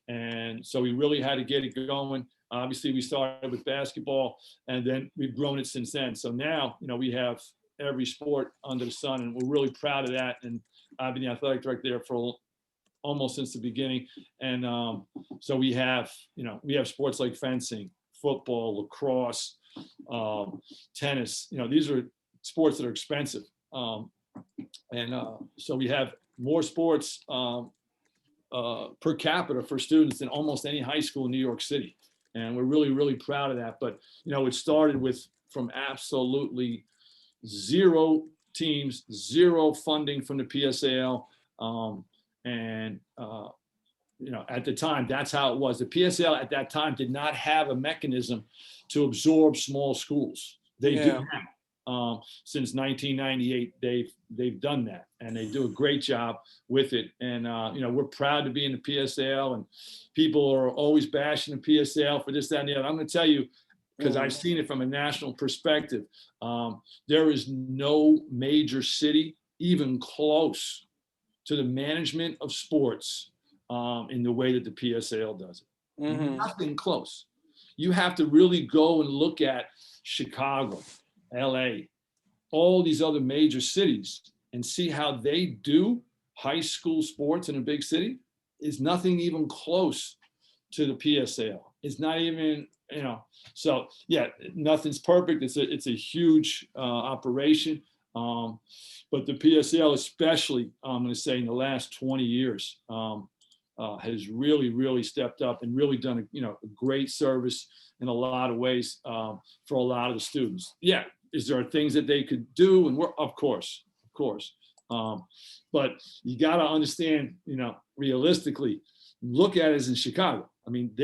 and so we really had to get it going. Obviously, we started with basketball, and then we've grown it since then. So now, we have every sport under the sun, and we're really proud of that. And I've been the athletic director there for almost since the beginning. And so we have sports like fencing, football, lacrosse, tennis. These are sports that are expensive. So we have more sports per capita for students than almost any high school in New York City. And we're really, really proud of that. But, it started from absolutely 0 teams, 0 funding from the PSAL. At the time, that's how it was. The PSAL at that time did not have a mechanism to absorb small schools. They do now. Since 1998, they've done that, and they do a great job with it. And we're proud to be in the PSAL, and people are always bashing the PSAL for this, that, and the other. I'm going to tell you, because I've seen it from a national perspective, there is no major city even close to the management of sports in the way that the PSAL does it. Nothing close. You have to really go and look at Chicago, LA, all these other major cities, and see how they do high school sports in a big city. Is nothing even close to the PSAL. It's not even, so yeah, nothing's perfect. It's a huge operation. But the PSAL, especially, I'm going to say in the last 20 years, has really, really stepped up and really done a great service in a lot of ways for a lot of the students. Yeah, is there things that they could do? And of course. But you got to understand, realistically, look at it as in Chicago. I mean,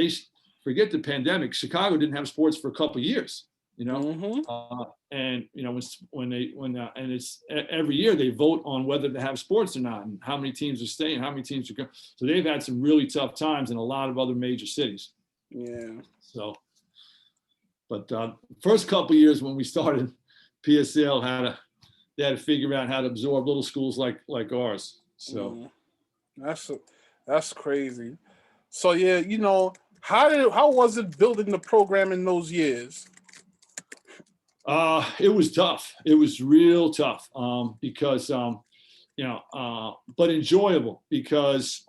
forget the pandemic. Chicago didn't have sports for a couple of years. And it's every year they vote on whether to have sports or not, and how many teams are staying, how many teams are going. So they've had some really tough times in a lot of other major cities. Yeah. So, but first couple of years when we started, PSAL they had to figure out how to absorb little schools like ours. So that's crazy. So yeah, how was it building the program in those years? It was tough. It was real tough because, but enjoyable because,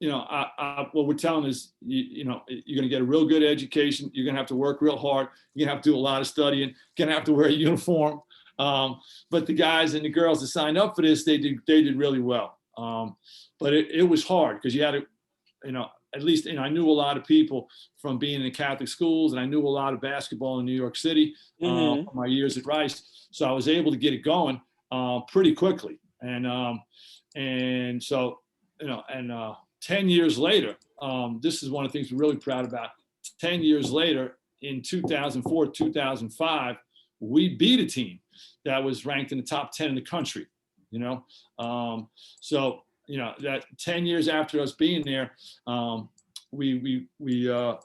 what we're telling is, you're going to get a real good education. You're going to have to work real hard. You're going to have to do a lot of studying. You're going to have to wear a uniform. But the guys and the girls that signed up for this, they did really well. But it was hard because you had to, at least, I knew a lot of people from being in the Catholic schools, and I knew a lot of basketball in New York City from my years at Rice. So I was able to get it going pretty quickly. And so, 10 years later, this is one of the things we're really proud about. 10 years later, in 2004, 2005, we beat a team that was ranked in the top 10 in the country, So, that 10 years after us being there, we were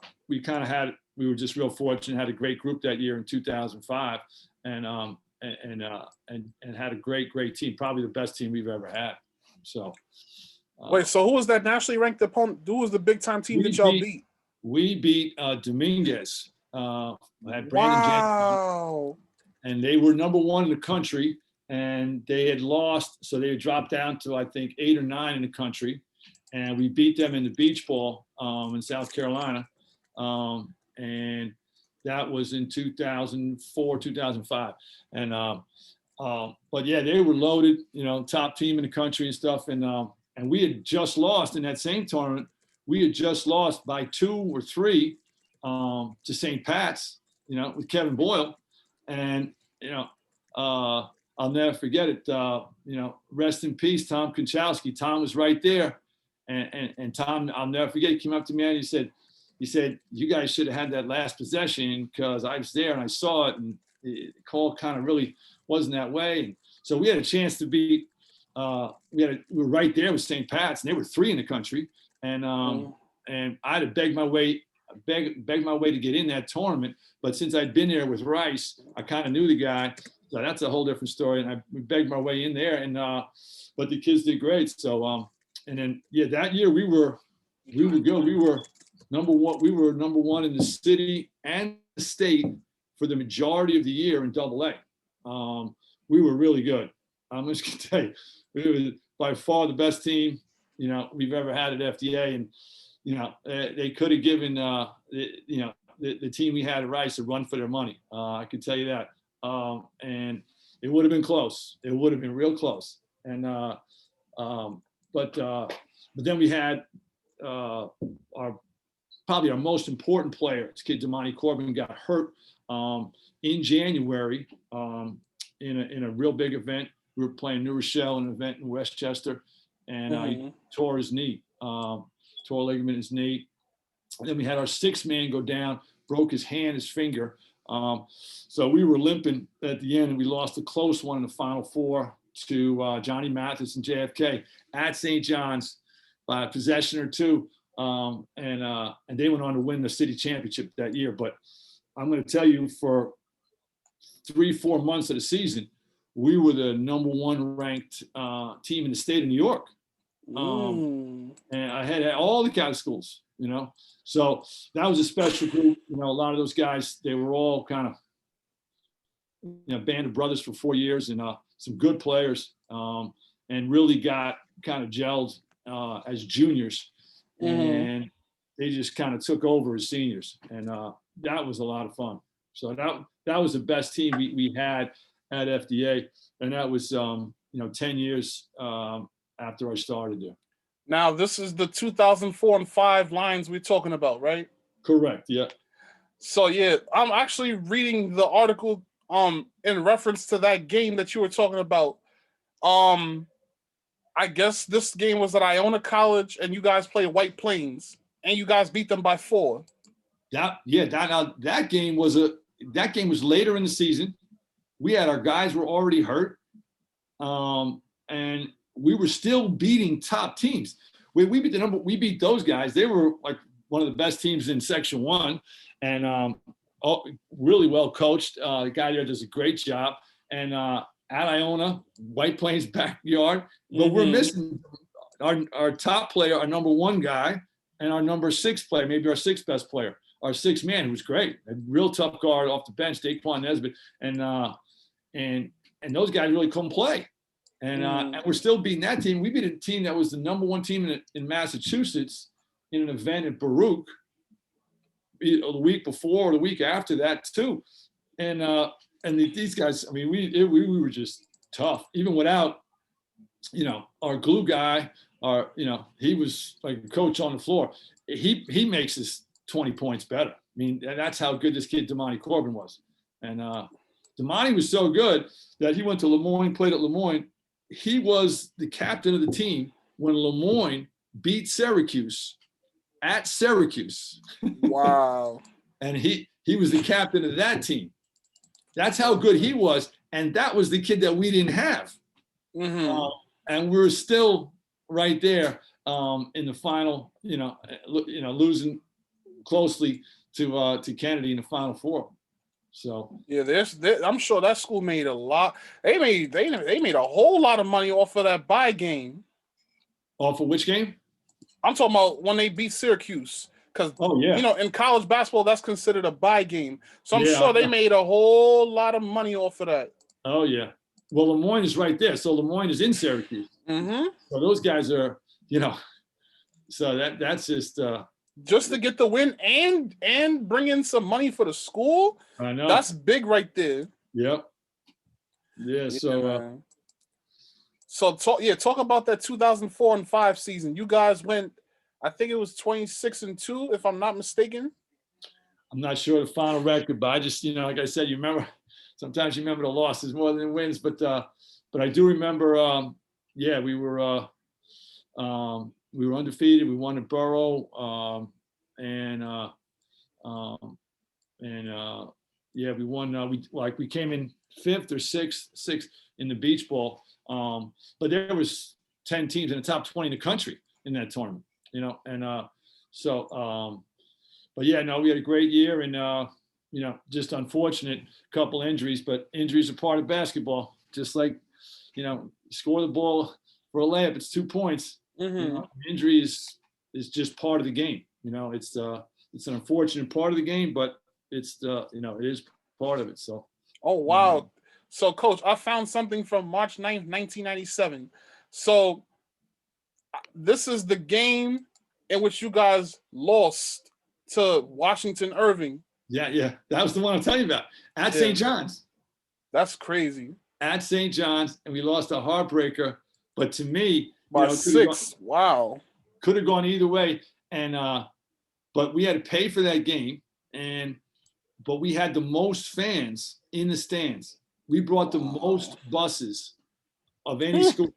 just real fortunate, had a great group that year in 2005 and had a great team, probably the best team we've ever had. So. Wait, so who was that nationally ranked opponent? Who was the big time team that y'all beat? We beat Dominguez. Had Brandon wow. Jenkins, and they were number 1 in the country, and they had lost, so they had dropped down to I think 8 or 9 in the country, and we beat them in the beach ball in South Carolina, and that was in 2004, 2005, and but yeah, they were loaded, top team in the country and stuff, and we had just lost in that same tournament. We had just lost by 2 or 3 to St. Pat's, with Kevin Boyle. And, I'll never forget it. Rest in peace, Tom Konchowski. Tom was right there. And Tom, I'll never forget, he came up to me and he said, you guys should have had that last possession because I was there and I saw it. And the call kind of really wasn't that way. And so we had a chance to beat, we were right there with St. Pat's, and they were 3 in the country. And I had to beg my way to get in that tournament. But since I'd been there with Rice, I kind of knew the guy. So that's a whole different story. And we begged my way in there, and but the kids did great. So and then that year we were good. We were number 1. We were number 1 in the city and the state for the majority of the year in AA. We were really good. I'm just gonna tell you, we were by far the best team we've ever had at FDA, and they could have given the team we had at Rice a run for their money. I can tell you that, and it would have been close. It would have been real close. And but then we had probably our most important player. This kid Damani Corbin got hurt in January in a real big event. We were playing New Rochelle, an event in Westchester, and he tore his knee, tore a ligament in his knee. And then we had our 6th man go down, broke his hand, his finger. So we were limping at the end, and we lost a close one in the Final Four to Johnny Mathis and JFK at St. John's by a possession or 2. And they went on to win the city championship that year. But I'm going to tell you, for 3-4 months of the season, we were the number 1 ranked team in the state of New York. And I had all the Catholic schools, So that was a special group. A lot of those guys, they were all kind of, band of brothers for 4 years, and some good players, and really got kind of gelled as juniors. And they just kind of took over as seniors. And that was a lot of fun. So that was the best team we had at FDA. And that was, 10 years after I started there. Now, this is the 2004 and 5 Lions we're talking about, right? Correct, yeah. So, yeah, I'm actually reading the article in reference to that game that you were talking about. I guess this game was at Iona College, and you guys played White Plains, and you guys beat them by 4. That game was later in the season. We had our guys were already hurt, and we were still beating top teams. We beat those guys. They were like one of the best teams in Section 1, and really well coached. The guy there does a great job. And at Iona, White Plains backyard, but we're missing our top player, our number 1 guy, and our number 6 player, maybe our 6th best player, our 6th man, who was great, a real tough guard off the bench, Daquan Nesbitt, and those guys really couldn't play. And we're still beating that team. We beat a team that was the number 1 team in Massachusetts in an event at Baruch the week before or the week after that too. And and these guys, I mean, we were just tough, even without, our glue guy, he was like a coach on the floor. He makes us 20 points better. I mean, that's how good this kid, Damani Corbin, was. And Damani was so good that he went to Lemoyne, played at Lemoyne. He was the captain of the team when Lemoyne beat Syracuse at Syracuse. Wow. And he was the captain of that team. That's how good he was. And that was the kid that we didn't have. Mm-hmm. And we were still right there in the final, losing closely to Kennedy in the Final Four. So yeah, I'm sure that school made a lot. They made a whole lot of money off of that bye game. Off of which game? I'm talking about when they beat Syracuse. Because, in college basketball, that's considered a bye game. So I'm sure they made a whole lot of money off of that. Oh, yeah. Well, Lemoyne is right there. So Lemoyne is in Syracuse. Mm-hmm. So those guys are, so that's just to get the win and bring in some money for the school. I know. That's big right there. Yep. Yeah. So talk about that 2004 and 5 season. You guys went, I think it was 26-2, if I'm not mistaken. I'm not sure the final record, but I just, like I said, sometimes you remember the losses more than the wins, but I do remember, we were undefeated. We won the borough, we won. We came in 5th or 6th in the beach ball, but there was 10 teams in the top 20 in the country in that tournament. We had a great year, and just unfortunate couple injuries, but injuries are part of basketball. Just like, score the ball for a layup, it's 2 points. Mm-hmm. Injury is just part of the game. It's an unfortunate part of the game, but it is part of it. So. Oh wow! So, Coach, I found something from March 9th, 1997. So. This is the game in which you guys lost to Washington Irving. Yeah. That was the one I'm telling you about. At St. John's. That's crazy. At St. John's, and we lost a heartbreaker. But to me, by 6. Wow. Could have gone either way. And but we had to pay for that game. But we had the most fans in the stands. We brought the most buses of any school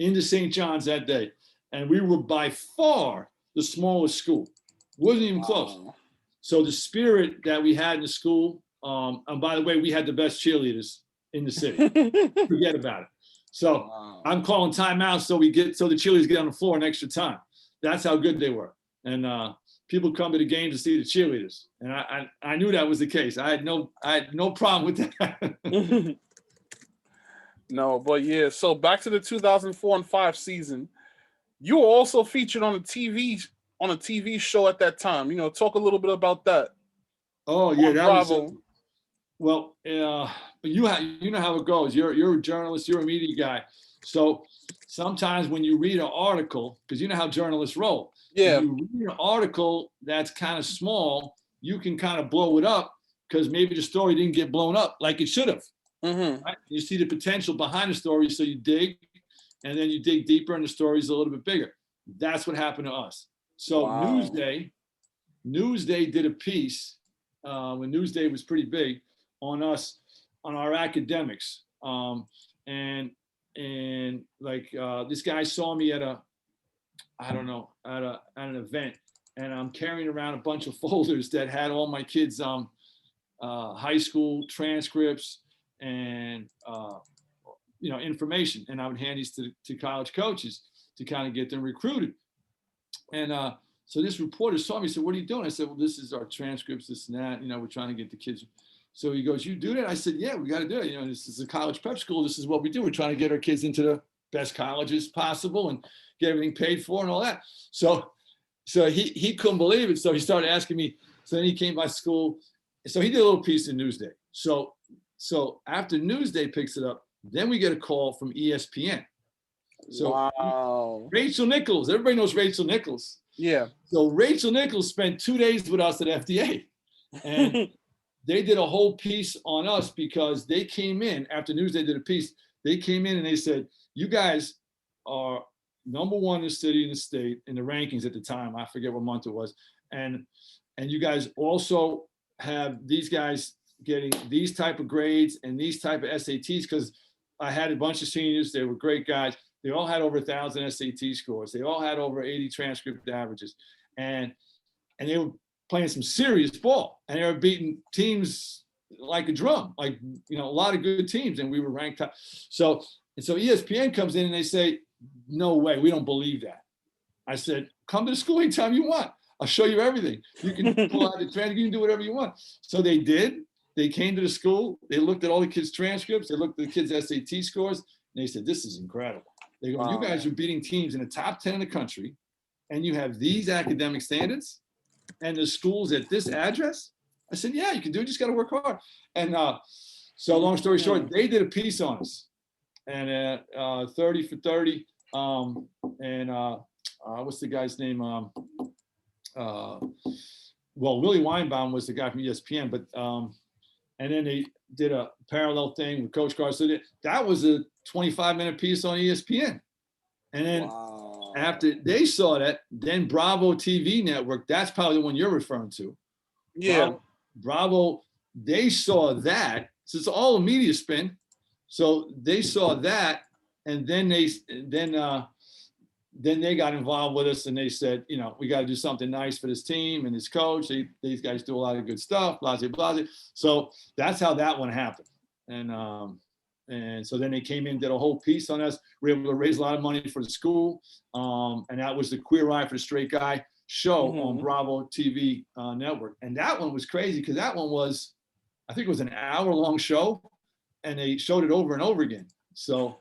into St. John's that day. And we were by far the smallest school. Wasn't even close. So the spirit that we had in the school, and by the way, we had the best cheerleaders in the city. Forget about it. So I'm calling timeouts so the cheerleaders get on the floor in extra time. That's how good they were. And people come to the game to see the cheerleaders. And I knew that was the case. I had no problem with that. No, but yeah. So back to the 2004 and 5 season. You were also featured on a TV show at that time. Talk a little bit about that. Oh yeah, that was. Well, you know how it goes. You're a journalist. You're a media guy. So sometimes when you read an article, because you know how journalists roll. Yeah. When you read an article that's kind of small, you can kind of blow it up because maybe the story didn't get blown up like it should have. Mm-hmm. Right? You see the potential behind the story, so you dig. And then you dig deeper and the story's a little bit bigger. That's what happened to us. So Newsday did a piece when Newsday was pretty big on us, on our academics. This guy saw me at an event, and I'm carrying around a bunch of folders that had all my kids' high school transcripts and information, and I would hand these to college coaches to kind of get them recruited. And so this reporter saw me and said, "What are you doing?" I said, "Well, this is our transcripts, this and that. We're trying to get the kids." So he goes, "You do that?" I said, "Yeah, we got to do it. This is a college prep school. This is what we do. We're trying to get our kids into the best colleges possible and get everything paid for and all that." So he couldn't believe it. So he started asking me. So then he came by school. So he did a little piece in Newsday. So after Newsday picks it up, then we get a call from ESPN. So wow. Rachel Nichols, everybody knows Rachel Nichols. Yeah. So Rachel Nichols spent 2 days with us at FDA. they did a whole piece on us because they came in after Newsday did a piece. They came in and they said, you guys are #1 in the city and the state in the rankings at the time. I forget what month it was. And you guys also have these guys getting these type of grades and these type of SATs, because I had a bunch of seniors. They were great guys. They all had over 1,000 SAT scores. They all had over 80 transcript averages. And they were playing some serious ball. And they were beating teams like a drum, like, a lot of good teams. And we were ranked top. So ESPN comes in and they say, no way, we don't believe that. I said, come to the school anytime you want. I'll show you everything. You can pull out the transcript, you can do whatever you want. So they did. They came to the school. They looked at all the kids' transcripts. They looked at the kids' SAT scores. And they said, this is incredible. They go, wow. You guys are beating teams in the top 10 in the country, and you have these academic standards, and the school's at this address? I said, yeah, you can do it. You just got to work hard. And so long story short, they did a piece on us. And 30 for 30. What's the guy's name? Willie Weinbaum was the guy from ESPN, but and then they did a parallel thing with Coach Carr. So that was a 25-minute piece on ESPN. And then after they saw that, then Bravo TV network, that's probably the one you're referring to. Yeah. Bravo, they saw that. So it's all a media spin. So they saw that, and then they got involved with us, and they said, we got to do something nice for this team and this coach. These guys do a lot of good stuff, blah, blah, blah. So that's how that one happened. And so then they came in, did a whole piece on us. We were able to raise a lot of money for the school. And that was the Queer Eye for the Straight Guy show on Bravo TV network. And that one was crazy because that one was, I think it was an hour-long show, and they showed it over and over again. So,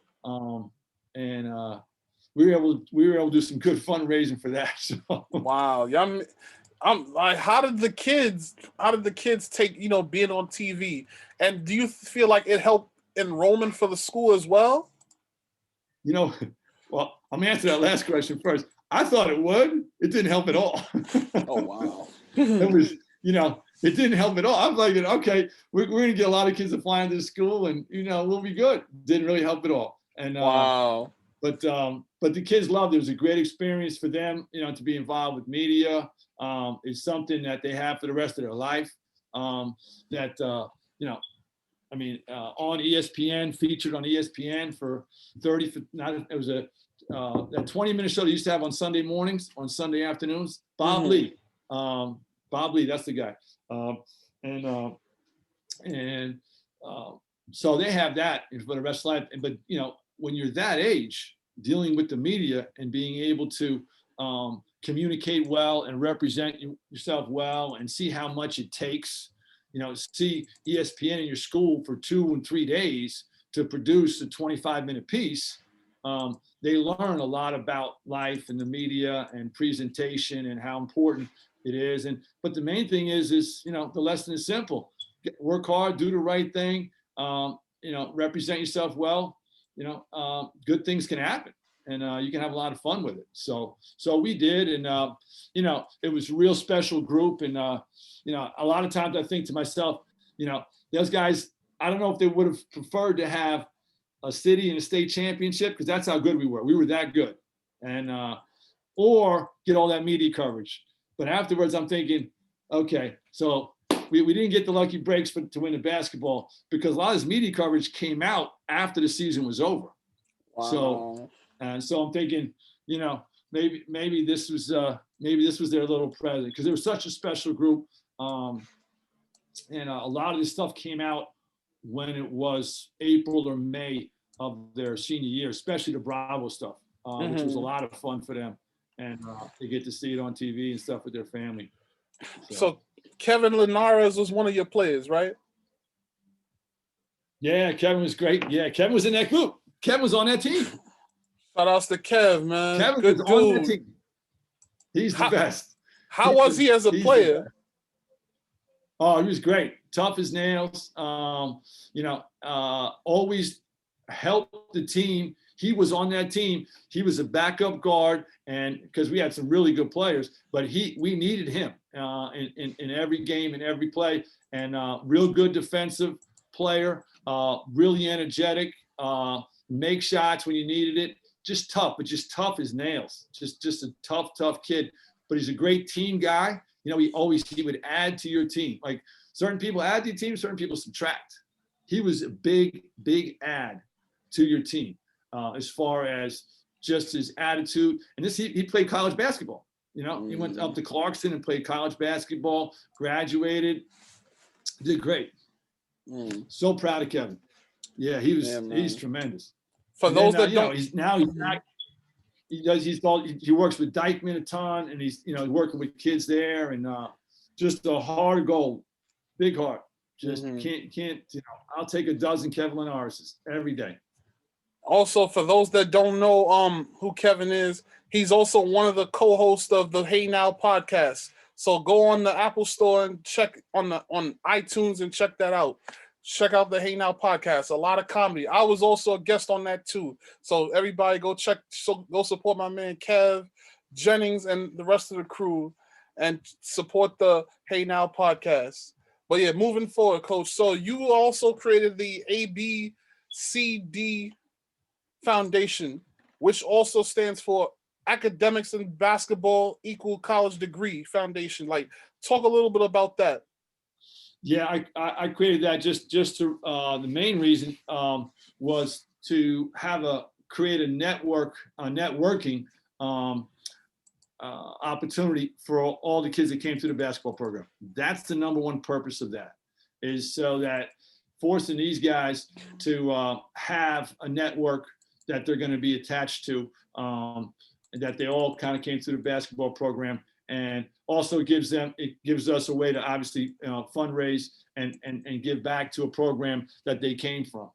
we were able to do some good fundraising for that. So. Wow. I'm like, how did the kids take, being on TV? And do you feel like it helped enrollment for the school as well? Well, I'm gonna answer that last question first. I thought it would. It didn't help at all. Oh, wow. It was, it didn't help at all. I'm like, okay, we're gonna get a lot of kids to fly into the school, and we'll be good. Didn't really help at all. And wow. But the kids loved it. It was a great experience for them, to be involved with media. It's something that they have for the rest of their life. On ESPN, featured on ESPN for 30. It was a 20-minute show they used to have on Sunday mornings, on Sunday afternoons. Bob Lee, that's the guy. So they have that for the rest of life. But when you're that age, dealing with the media and being able to communicate well and represent yourself well and see how much it takes, see ESPN in your school for 2 and 3 days to produce a 25-minute piece, they learn a lot about life and the media and presentation and how important it is. But the main thing is the lesson is simple. Work hard, do the right thing, represent yourself well. Good things can happen, and you can have a lot of fun with it. So we did, and it was a real special group. And a lot of times I think to myself, those guys, I don't know if they would have preferred to have a city and a state championship, because that's how good we were. We were that good, and or get all that media coverage. But afterwards, I'm thinking, okay, so we didn't get the lucky breaks to win the basketball, because a lot of this media coverage came out after the season was over. Wow. So I'm thinking, maybe this was their little present, because they were such a special group. And a lot of this stuff came out when it was April or May of their senior year, especially the Bravo stuff, which was a lot of fun for them. And they get to see it on TV and stuff with their family. So Kevin Linares was one of your players, right? Yeah, Kevin was great. Yeah, Kevin was in that group. Kevin was on that team. Shout outs to Kev, man. Kevin Good was dude. on that team. He's the best. How was he as a player? Oh, he was great. Tough as nails. Always helped the team. he was on that team. He was a backup guard, and because we had some really good players, but we needed him in every game, in every play, and real good defensive player, really energetic, make shots when you needed it. Just tough, but just tough as nails. Just a tough kid. But he's a great team guy. You know, he would add to your team. Like certain people add to your team, certain people subtract. He was a big add to your team as far as just his attitude. And he played college basketball. You know, he went up to Clarkston and played college basketball, graduated, did great. So proud of Kevin. Yeah, he's tremendous. For and those then, that don't, he's back. He works with Dykeman a ton, and he's working with kids there, and just a hard goal, big heart. Just can't I'll take a dozen Kevin Linares every day. Also, for those that don't know who Kevin is, he's also one of the co-hosts of the Hey Now podcast. So go on the Apple Store and check on iTunes and check that out. Check out the Hey Now podcast. A lot of comedy. I was also a guest on that too. So everybody go support my man Kev Jennings and the rest of the crew, and support the Hey Now podcast. But yeah, moving forward, Coach. So you also created the A+B CDE Foundation, which also stands for Academics in Basketball Equal College Degree Foundation. Like, talk a little bit about that. Yeah, I created that just to the main reason was to create a networking opportunity for all the kids that came through the basketball program. That's the number one purpose of that, is so that forcing these guys to have a network that they're going to be attached to, and that they all kind of came through the basketball program. And also gives us a way to obviously fundraise and give back to a program that they came from.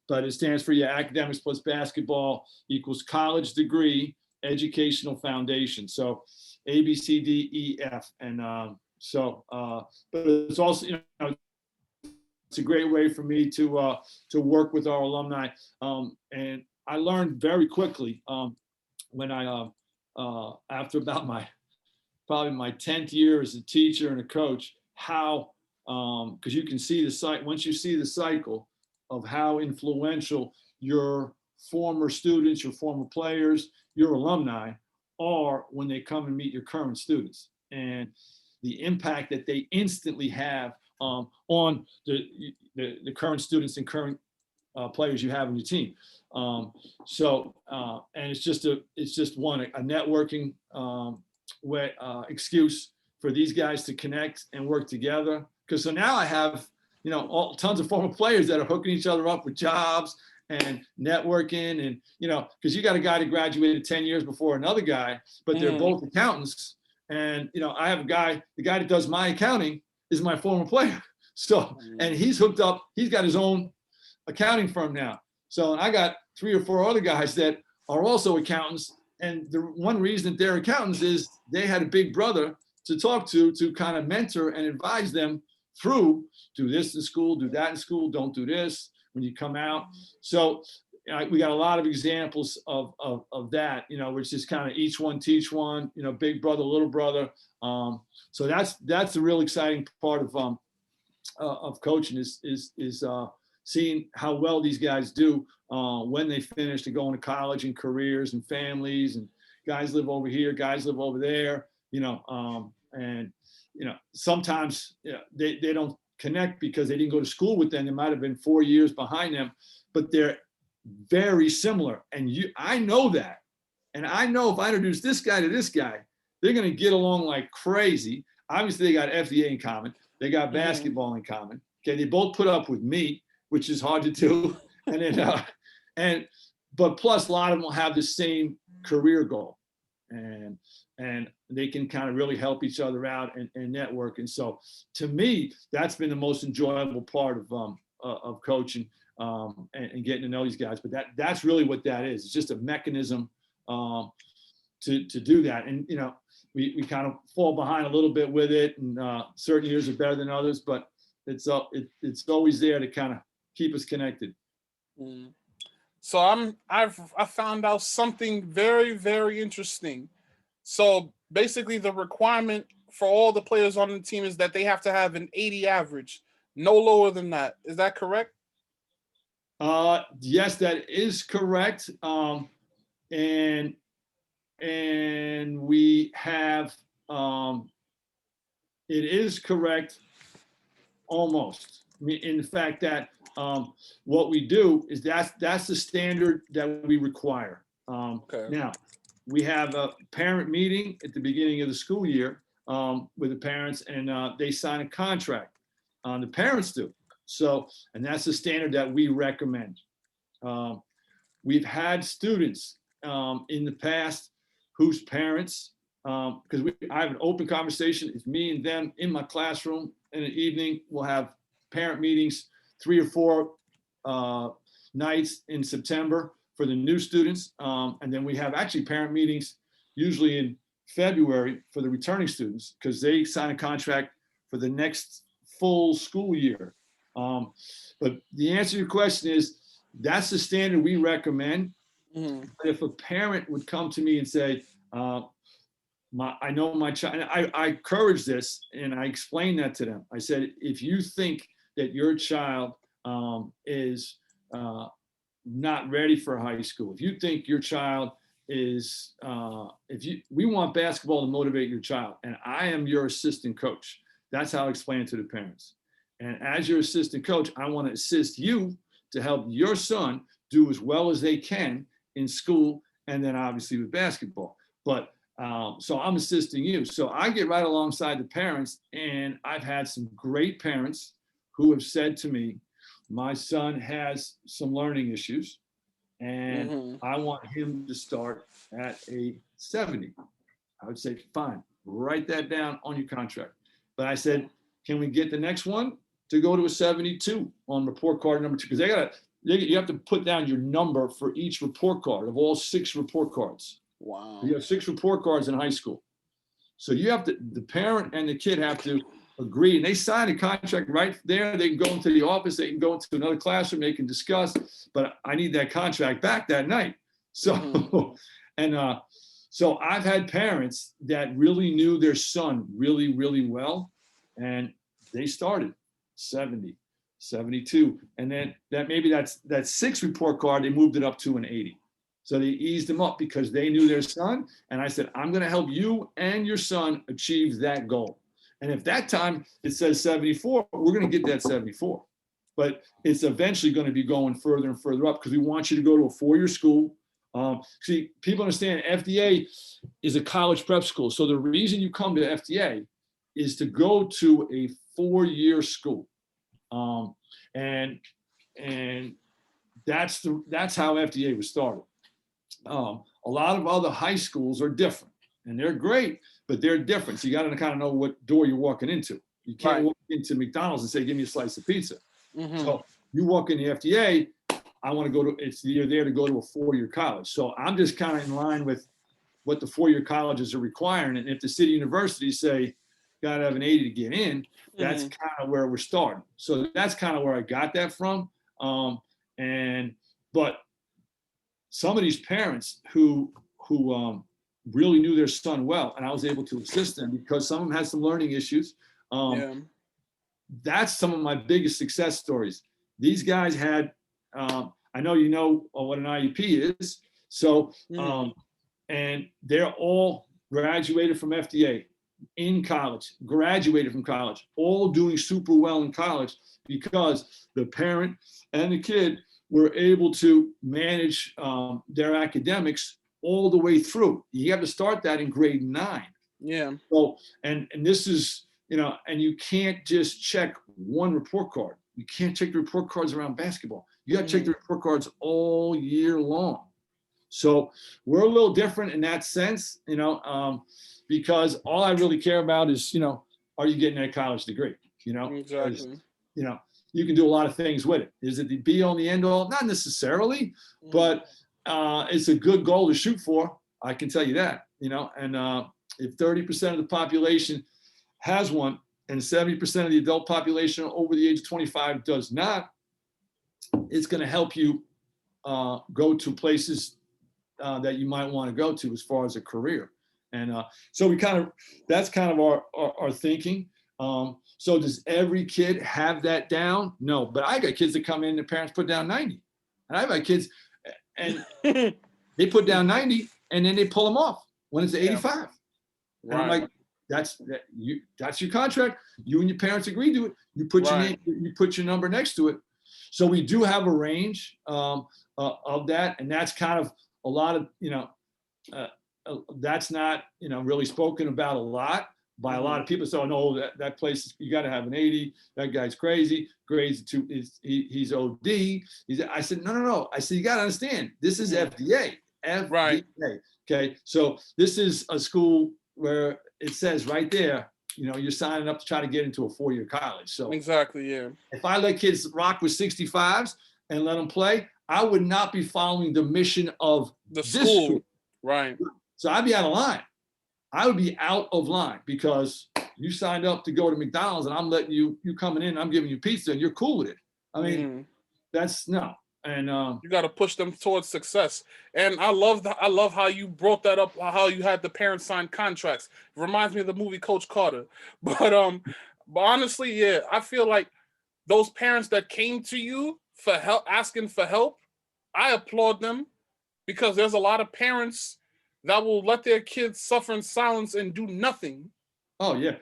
But it stands for academics plus basketball equals college degree educational foundation. So ABCDEF. And but it's also, it's a great way for me to work with our alumni. And I learned very quickly when I after about probably my 10th year as a teacher and a coach, how because you can see once you see the cycle of how influential your former students, your former players, your alumni are when they come and meet your current students, and the impact that they instantly have on the current students and current players you have on your team. And it's just a networking excuse for these guys to connect and work together. Because so now I have, tons of former players that are hooking each other up with jobs and networking, and, because you got a guy that graduated 10 years before another guy, but they're both accountants. And, I have the guy that does my accounting is my former player. So, and he's hooked up, he's got his own accounting firm now. So, and I got 3 or 4 other guys that are also accountants. And the one reason that they're accountants is they had a big brother to talk to kind of mentor and advise them through, do this in school, do that in school, don't do this when you come out. So we got a lot of examples of that, which is kind of each one teach one, big brother, little brother. So that's the real exciting part of coaching is seeing how well these guys do when they finish to go into college and careers and families, and guys live over here, guys live over there, and sometimes they don't connect because they didn't go to school with them. They might have been 4 years behind them, but they're very similar. And I know that. And I know if I introduce this guy to this guy, they're going to get along like crazy. Obviously, they got FDA in common. They got basketball in common. Okay, they both put up with me, which is hard to do. And then, but plus a lot of them will have the same career goal, and they can kind of really help each other out and network. And so, to me, that's been the most enjoyable part of coaching and getting to know these guys. But that's really what that is. It's just a mechanism to do that. And we kind of fall behind a little bit with it, and certain years are better than others, but it's always there to kind of keep us connected. So I found out something very, very interesting. So basically the requirement for all the players on the team is that they have to have an 80 average, no lower than that. Is that correct? Yes, that is correct. And we have, it is correct almost. I mean, in the fact that what we do is that's the standard that we require. Okay. Now, we have a parent meeting at the beginning of the school year with the parents, and they sign a contract. The parents do. So, and that's the standard that we recommend. We've had students in the past whose parents, because I have an open conversation, it's me and them in my classroom in the evening. We'll have parent meetings 3 or 4 nights in September for the new students. And then we have actually parent meetings usually in February for the returning students, because they sign a contract for the next full school year. But the answer to your question is, that's the standard we recommend. Mm-hmm. But if a parent would come to me and say, I know my child, and I encourage this and I explain that to them. I said, if you think that your child is not ready for high school, if you think your child is, we want basketball to motivate your child, and I am your assistant coach. That's how I explain it to the parents. And as your assistant coach, I want to assist you to help your son do as well as they can in school, and then obviously with basketball. But so I'm assisting you. So I get right alongside the parents, and I've had some great parents who have said to me, my son has some learning issues, and I want him to start at a 70. I would say, fine, write that down on your contract. But I said, can we get the next one to go to a 72 on report card number 2? Because you have to put down your number for each report card of all 6 report cards. Wow. You have 6 report cards in high school. So you have to, the parent and the kid have to agree, and they sign a contract right there. They can go into the office, they can go into another classroom, they can discuss, but I need that contract back that night. So, and so I've had parents that really knew their son really, really well, and they started 70, 72. And then that 6 report card, they moved it up to an 80. So they eased them up because they knew their son. And I said, I'm going to help you and your son achieve that goal. And if that time it says 74, we're going to get that 74. But it's eventually going to be going further and further up, because we want you to go to a 4-year school. See, people understand FDA is a college prep school. So the reason you come to FDA is to go to a 4-year school. And that's how FDA was started. A lot of other high schools are different, and they're great, but they're different. So you got to kind of know what door you're walking into. You can't walk into McDonald's and say, give me a slice of pizza. So you walk in the FDA, I want to go to, you're there to go to a 4-year college. So I'm just kind of in line with what the 4-year colleges are requiring. And if the city universities say, got to have an 80 to get in, that's kind of where we're starting. So that's kind of where I got that from. But some of these parents who really knew their son well, and I was able to assist them because some of them had some learning issues. That's some of my biggest success stories. These guys had, I know you know what an IEP is. So, and they're all graduated from FDA in college, graduated from college, all doing super well in college because the parent and the kid were able to manage their academics all the way through. You have to start that in grade 9. Yeah. So, and this is, and you can't just check one report card. You can't check the report cards around basketball. You got to check the report cards all year long. So we're a little different in that sense, because all I really care about is, are you getting a college degree? Exactly. You can do a lot of things with it. Is it the be all and the end all? Not necessarily, but it's a good goal to shoot for. I can tell you that, and if 30% of the population has one and 70% of the adult population over the age of 25 does not, it's going to help you go to places that you might want to go to as far as a career. And so that's kind of our thinking. So does every kid have that down? No, but I got kids that come in, their parents put down 90. And I've got kids and they put down 90 and then they pull them off when it's 85. Right. And I'm like, that's your contract. You and your parents agree to it. You put your name, you put your number next to it. So we do have a range of that, and that's kind of a lot of that's not really spoken about a lot by a lot of people. So no, that place you got to have an 80. That guy's crazy. Grades he's OD. I said no. I said you got to understand. This is FDA. FDA. Okay, so this is a school where it says right there, you're signing up to try to get into a 4-year college. So exactly, yeah. If I let kids rock with 65s and let them play, I would not be following the mission of the school. Right. So I'd be out of line. I would be out of line because you signed up to go to McDonald's and I'm letting you coming in, I'm giving you pizza and you're cool with it. I mean, that's no. And you got to push them towards success. And I love how you brought that up, how you had the parents sign contracts. It reminds me of the movie Coach Carter. But honestly, yeah, I feel like those parents that came to you for help, asking for help, I applaud them, because there's a lot of parents that will let their kids suffer in silence and do nothing. Oh yeah,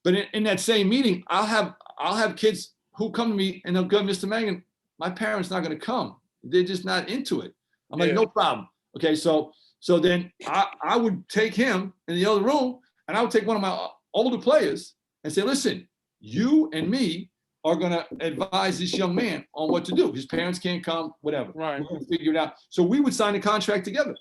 but in that same meeting, I'll have kids who come to me and they'll go, Mr. Mangan, my parents not going to come. They're just not into it. I'm like, no problem. Okay, so then I would take him in the other room and I would take one of my older players and say, listen, you and me are going to advise this young man on what to do. His parents can't come, whatever. Right. We're going to figure it out. So we would sign a contract together.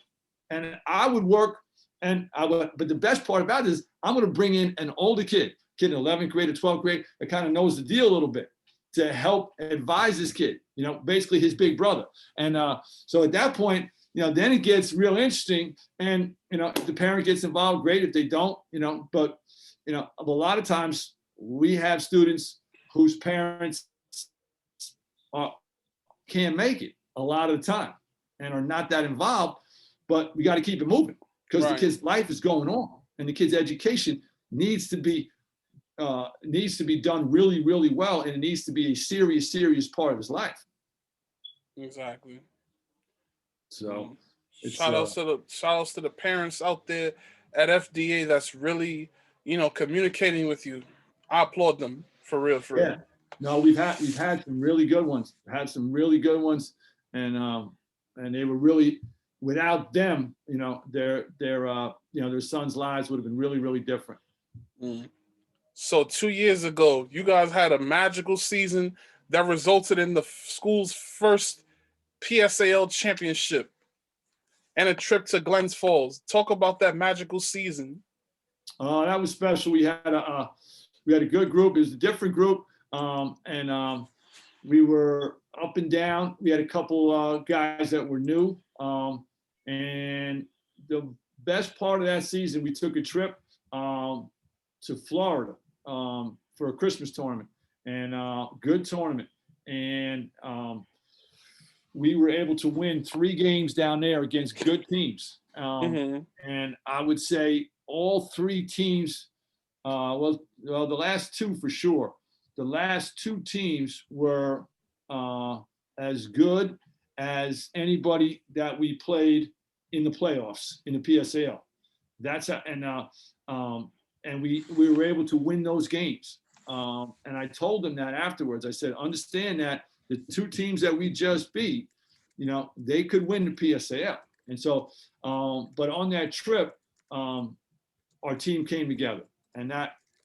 And I would work, but the best part about it is I'm going to bring in an older kid in 11th grade or 12th grade that kind of knows the deal a little bit to help advise this kid, basically his big brother. And so at that point, then it gets real interesting. And, if the parent gets involved, great. If they don't, but, a lot of times we have students whose parents can't make it a lot of the time and are not that involved. But we got to keep it moving because the kid's life is going on, and the kid's education needs to be done really, really well, and it needs to be a serious, serious part of his life. Exactly. So, shout outs to the parents out there at FDA that's really, communicating with you. I applaud them for real. Yeah. No, we've had some really good ones. And they were really. Without them, their sons' lives would have been really, really different. So 2 years ago, you guys had a magical season that resulted in the school's first PSAL championship and a trip to Glens Falls. Talk about that magical season. That was special. We had a good group. It was a different group, and we were up and down. We had a couple guys that were new. And the best part of that season, we took a trip to Florida for a Christmas tournament, and good tournament. And we were able to win 3 games down there against good teams. And I would say all 3 teams, the last 2 for sure. The last 2 teams were as good as anybody that we played in the playoffs in the PSAL. And we were able to win those games. And I told them that afterwards. I said, understand that the 2 teams that we just beat, they could win the PSAL. And so, but on that trip, our team came together, and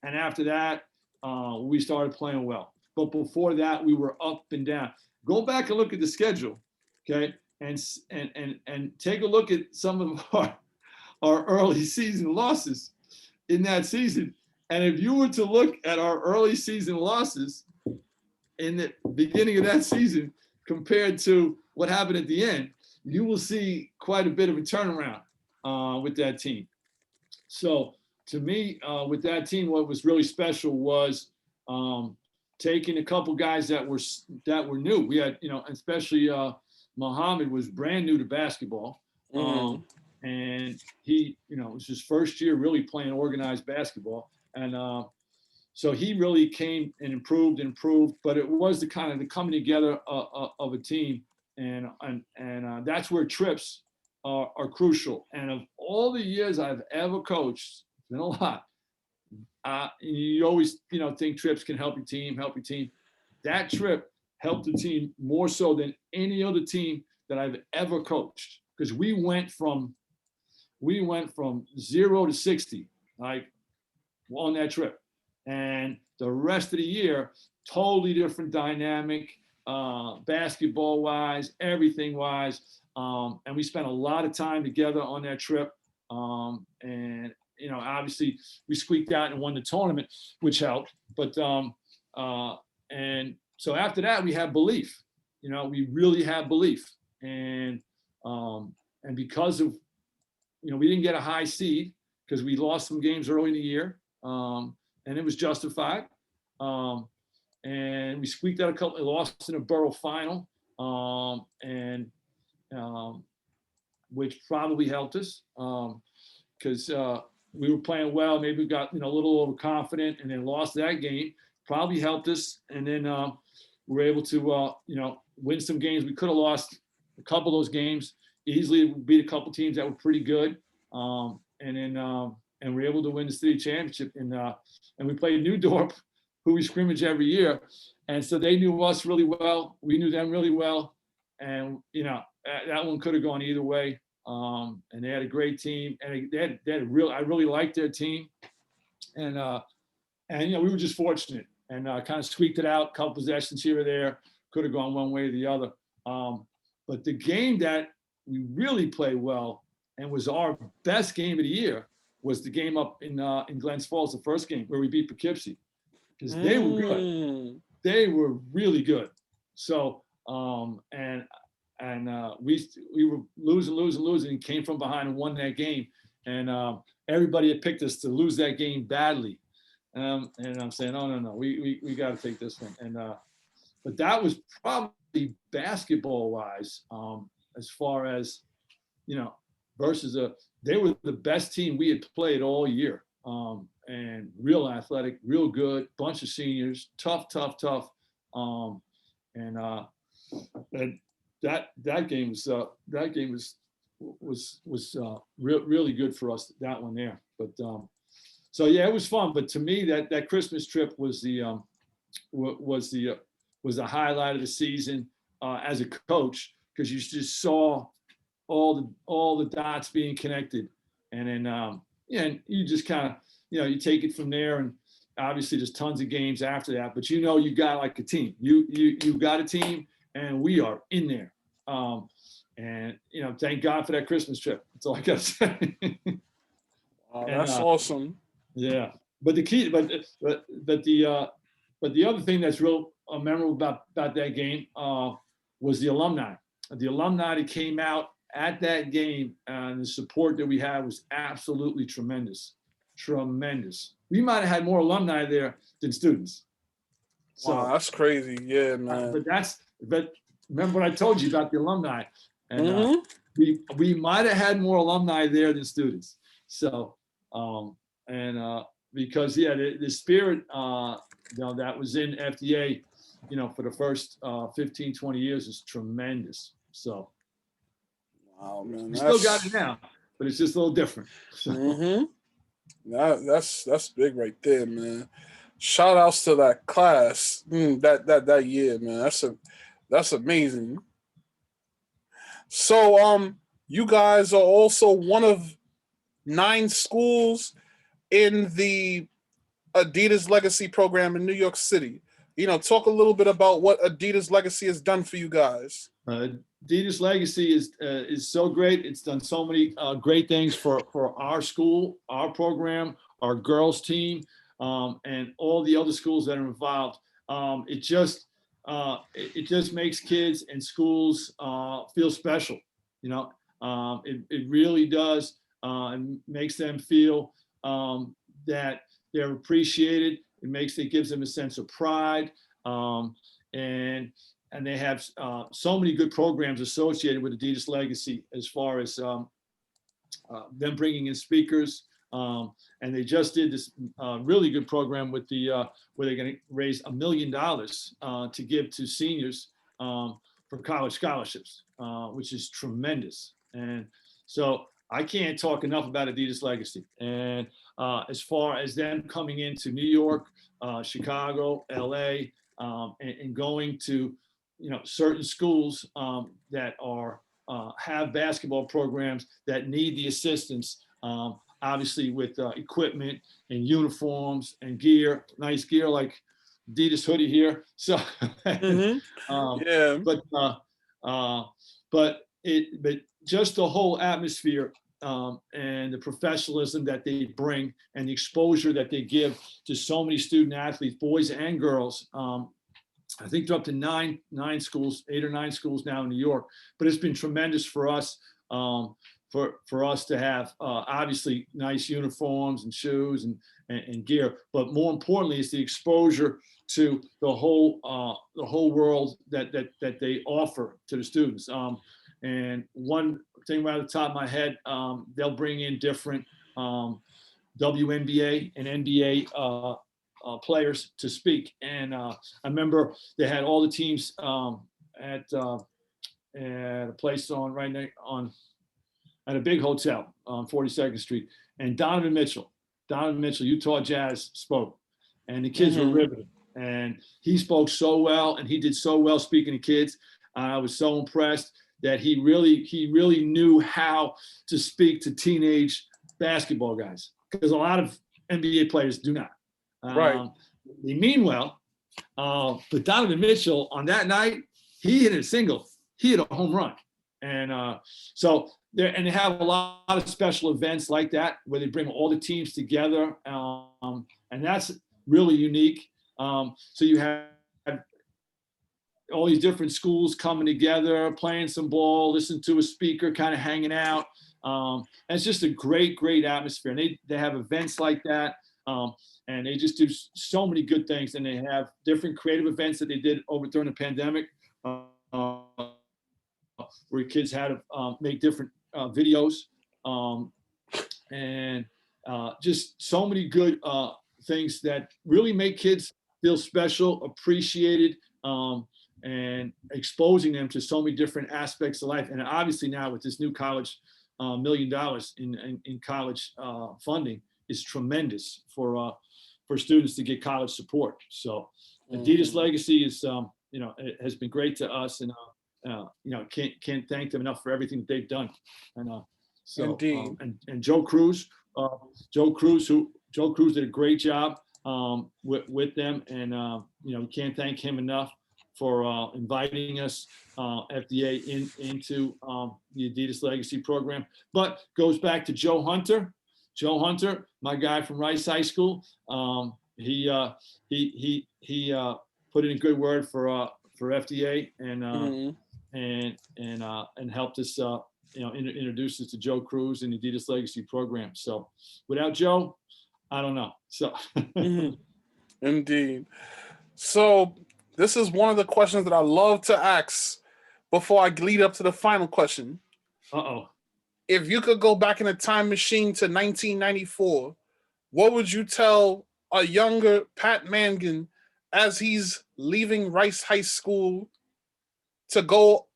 after that, we started playing well. But before that, we were up and down. Go back and look at the schedule. Okay, and take a look at some of our early season losses in that season. And if you were to look at our early season losses in the beginning of that season compared to what happened at the end, you will see quite a bit of a turnaround with that team. So to me, with that team, what was really special was taking a couple guys that were new. We had, especially Muhammad was brand new to basketball. Mhm. And he, it was his first year really playing organized basketball. And so he really came and improved, but it was the kind of the coming together of a team. And that's where trips are crucial. And of all the years I've ever coached, it's been a lot. You always, think trips can help your team. That trip helped the team more so than any other team that I've ever coached, because we went from 0 to 60, like on that trip. And the rest of the year, totally different dynamic, basketball wise, everything wise. And we spent a lot of time together on that trip. And obviously we squeaked out and won the tournament, which helped. But and so after that, we had belief. We really had belief. And because of, we didn't get a high seed because we lost some games early in the year, and it was justified. And we squeaked out a couple, lost in a borough final, which probably helped us because we were playing well. Maybe we got a little overconfident and then lost that game. Probably helped us, and then we were able to win some games. We could have lost a couple of those games easily. Beat a couple teams that were pretty good, and we're able to win the city championship. And we played New Dorp, who we scrimmage every year, and so they knew us really well. We knew them really well, and that one could have gone either way. And they had a great team, and they had I really liked their team, and we were just fortunate and kind of squeaked it out. A couple possessions here or there, could have gone one way or the other. But the game that we really played well and was our best game of the year was the game up in Glens Falls, the first game where we beat Poughkeepsie, because they were good. They were really good. So we were losing, and came from behind and won that game. And everybody had picked us to lose that game badly. And I'm saying, no, we got to take this one. And but that was probably basketball wise, as far as versus they were the best team we had played all year, and real athletic, real good, bunch of seniors, tough. And that game was really good for us, that one there. But so yeah, it was fun. But to me, that Christmas trip was the highlight of the season as a coach, because you just saw all the dots being connected, and then and you just kind of you take it from there. And obviously there's tons of games after that, but you got like a team. You got a team, and we are in there. And thank God for that Christmas trip. That's all I gotta say. That's awesome. Yeah, but the key, but the other thing that's real memorable about that game was the alumni. The alumni that came out at that game, and the support that we had was absolutely tremendous. We might have had more alumni there than students. So, wow, that's crazy. Yeah, man. But remember what I told you about the alumni, and we might have had more alumni there than students. So because the spirit that was in FDA, for the first 15, 20 years is tremendous. So wow, man, we still got it now, but it's just a little different. So. That's big right there, man. Shout outs to that class, that year, man. That's amazing. So you guys are also one of 9 schools in the Adidas Legacy program in New York City. Talk a little bit about what Adidas Legacy has done for you guys. Adidas Legacy is so great. It's done so many great things for our school, our program, our girls team, and all the other schools that are involved. It just makes kids and schools feel special. It really does. And makes them feel that they're appreciated. It gives them a sense of pride, and and they have so many good programs associated with Adidas Legacy, as far as them bringing in speakers. And they just did this really good program with the where they're going to raise $1 million to give to seniors for college scholarships, which is tremendous. And so I can't talk enough about Adidas Legacy. And as far as them coming into New York, Chicago, LA, and going to, certain schools that are have basketball programs that need the assistance, obviously with equipment and uniforms and gear, nice gear like Adidas hoodie here. So, Yeah. but just the whole atmosphere and the professionalism that they bring and the exposure that they give to so many student athletes, boys and girls. I think they're up to nine schools, 8 or 9 schools now in New York. But it's been tremendous for us, for us to have obviously nice uniforms and shoes and gear. But more importantly, is the exposure to the whole world that they offer to the students. And one thing right at the top of my head, they'll bring in different WNBA and NBA players to speak. And I remember they had all the teams at a place at a big hotel on 42nd Street. And Donovan Mitchell, Utah Jazz spoke, and the kids were riveted. And he spoke so well, and he did so well speaking to kids. I was so impressed that he really knew how to speak to teenage basketball guys, because a lot of NBA players do not. Right. They mean well, but Donovan Mitchell on that night, he hit a single, he hit a home run. And so they have a lot of special events like that where they bring all the teams together, and that's really unique. So you have all these different schools coming together, playing some ball, listen to a speaker, kind of hanging out. And it's just a great atmosphere. And they have events like that. And they just do so many good things. And they have different creative events that they did over during the pandemic, where kids had to make different videos, and just so many good things that really make kids feel special, appreciated, and exposing them to so many different aspects of life. And obviously now with this new college, $1 million in college funding is tremendous for students to get college support. So Adidas Legacy is, it has been great to us, and can't thank them enough for everything that they've done. And so and Joe Cruz did a great job with them, and we can't thank him enough for inviting us, FDA, into the Adidas Legacy program. But goes back to Joe Hunter, my guy from Rice High School. He put in a good word for FDA, and helped us, introduce us to Joe Cruz and the Adidas Legacy program. So without Joe, I don't know. So Indeed. So this is one of the questions that I love to ask before I lead up to the final question. If you could go back in a time machine to 1994, what would you tell a younger Pat Mangan as he's leaving Rice High School to go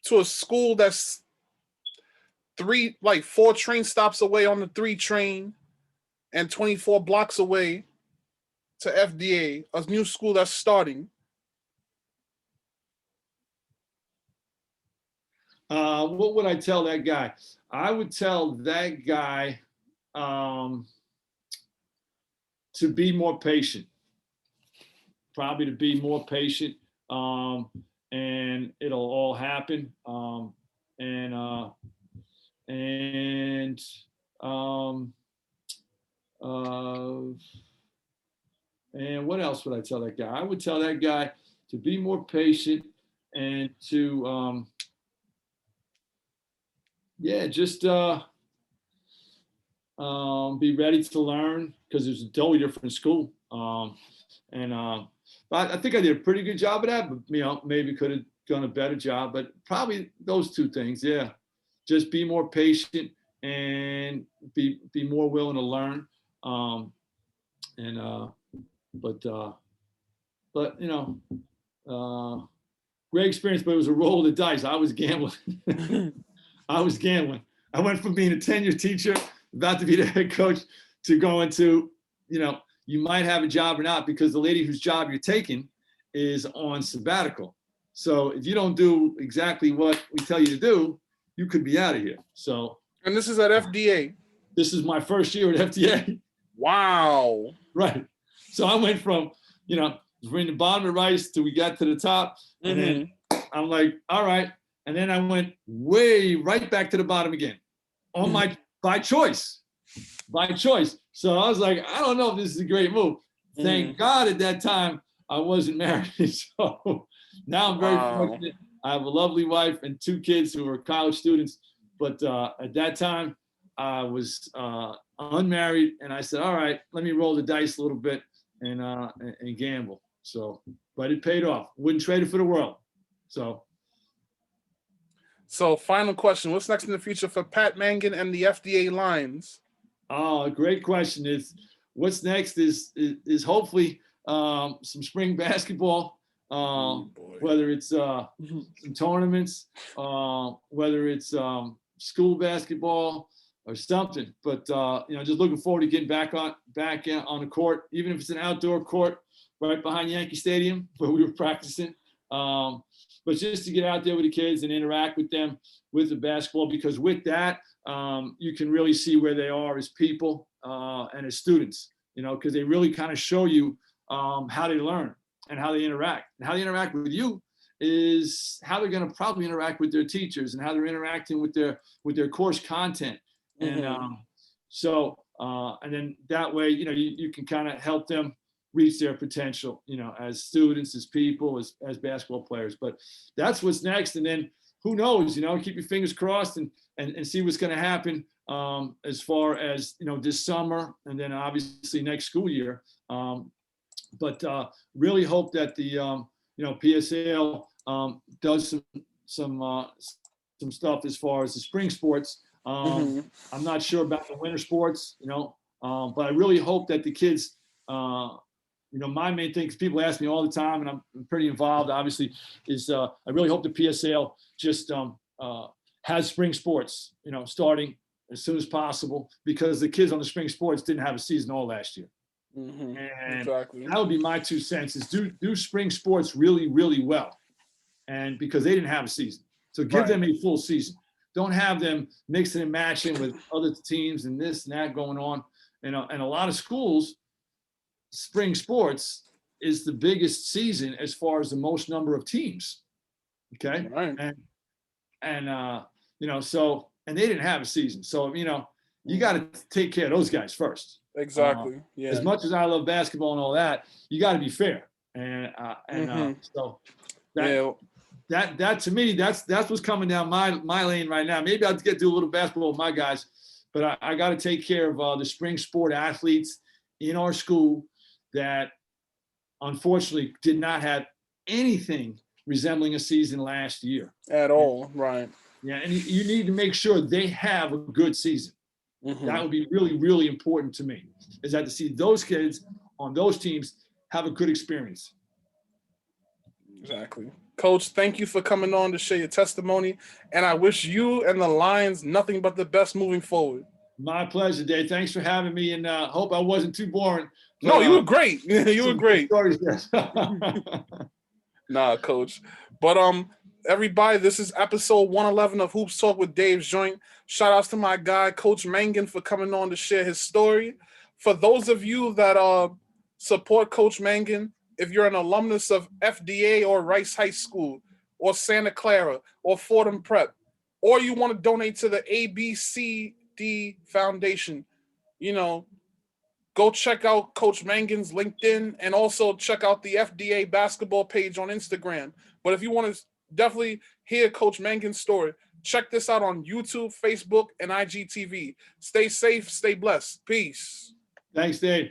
to a school that's 4 train stops away on the 3 train and 24 blocks away to FDA, a new school that's starting? What would I tell that guy? I would tell that guy to be more patient. Probably to be more patient, and it'll all happen. And what else would I tell that guy? I would tell that guy to be more patient and to just be ready to learn, because it's a totally different school. And But I think I did a pretty good job of that, but maybe could have done a better job, but probably those two things. Yeah. Just be more patient and be more willing to learn. Great experience, but it was a roll of the dice. I was gambling. I was gambling. I went from being a tenure teacher, about to be the head coach, to going to, you might have a job or not, because the lady whose job you're taking is on sabbatical. So if you don't do exactly what we tell you to do, you could be out of here. So. And this is at FDA. This is my first year at FDA. Wow. Right. So I went from, we're in the bottom of the rice till we got to the top. And then I'm like, all right. And then I went right back to the bottom again by choice. So I was like, I don't know if this is a great move. Thank God at that time I wasn't married. So now I'm very fortunate. I have a lovely wife and 2 kids who are college students. But at that time I was unmarried, and I said, all right, let me roll the dice a little bit and gamble. So, but it paid off. Wouldn't trade it for the world. So final question. What's next in the future for Pat Mangan and the FDA Lions? Oh, great question. What's next is hopefully some spring basketball, whether it's some tournaments, whether it's school basketball or something. But just looking forward to getting back on the court, even if it's an outdoor court right behind Yankee Stadium where we were practicing. But just to get out there with the kids and interact with them with the basketball, because with that, you can really see where they are as people and as students, because they really kind of show you how they learn and how they interact. And how they interact with you is how they're going to probably interact with their teachers and how they're interacting with their course content. And and then that way, you can kind of help them reach their potential, as students, as people, as basketball players. But that's what's next. And then who knows, keep your fingers crossed and see what's going to happen as far as, this summer and then obviously next school year. But really hope that the, PSAL does some stuff as far as the spring sports. I'm not sure about the winter sports, but I really hope that the kids, my main thing, because people ask me all the time, and I'm pretty involved, obviously, is I really hope the PSAL just has spring sports, starting as soon as possible, because the kids on the spring sports didn't have a season all last year. And exactly. That would be my 2 cents, is do spring sports really, really well. And because they didn't have a season. So give them a full season. Don't have them mixing and matching with other teams and this and that going on. And a lot of schools, spring sports is the biggest season as far as the most number of teams. Okay. Right. So they didn't have a season. So, you got to take care of those guys first. Exactly. As much as I love basketball and all that, you got to be fair. So that to me, that's what's coming down my lane right now. Maybe I'll get to do a little basketball with my guys, but I got to take care of the spring sport athletes in our school that unfortunately did not have anything resembling a season last year at all. Right. Yeah, and you need to make sure they have a good season. That would be really, really important to me, is that to see those kids on those teams have a good experience. Exactly. Coach, thank you for coming on to share your testimony, and I wish you and the Lions nothing but the best moving forward. My pleasure, Dave. Thanks for having me, and hope I wasn't too boring. No, you were great. You were great. Stories, yes. Nah, Coach. But everybody, this is episode 111 of Hoops Talk with Dave's Joint. Shout outs to my guy, Coach Mangan, for coming on to share his story. For those of you that support Coach Mangan, if you're an alumnus of FDA or Rice High School or Santa Clara or Fordham Prep, or you want to donate to the A+B CDE Foundation, go check out Coach Mangan's LinkedIn and also check out the FDA basketball page on Instagram. But if you want to definitely hear Coach Mangan's story, check this out on YouTube, Facebook, and IGTV. Stay safe, stay blessed. Peace. Thanks, Dave.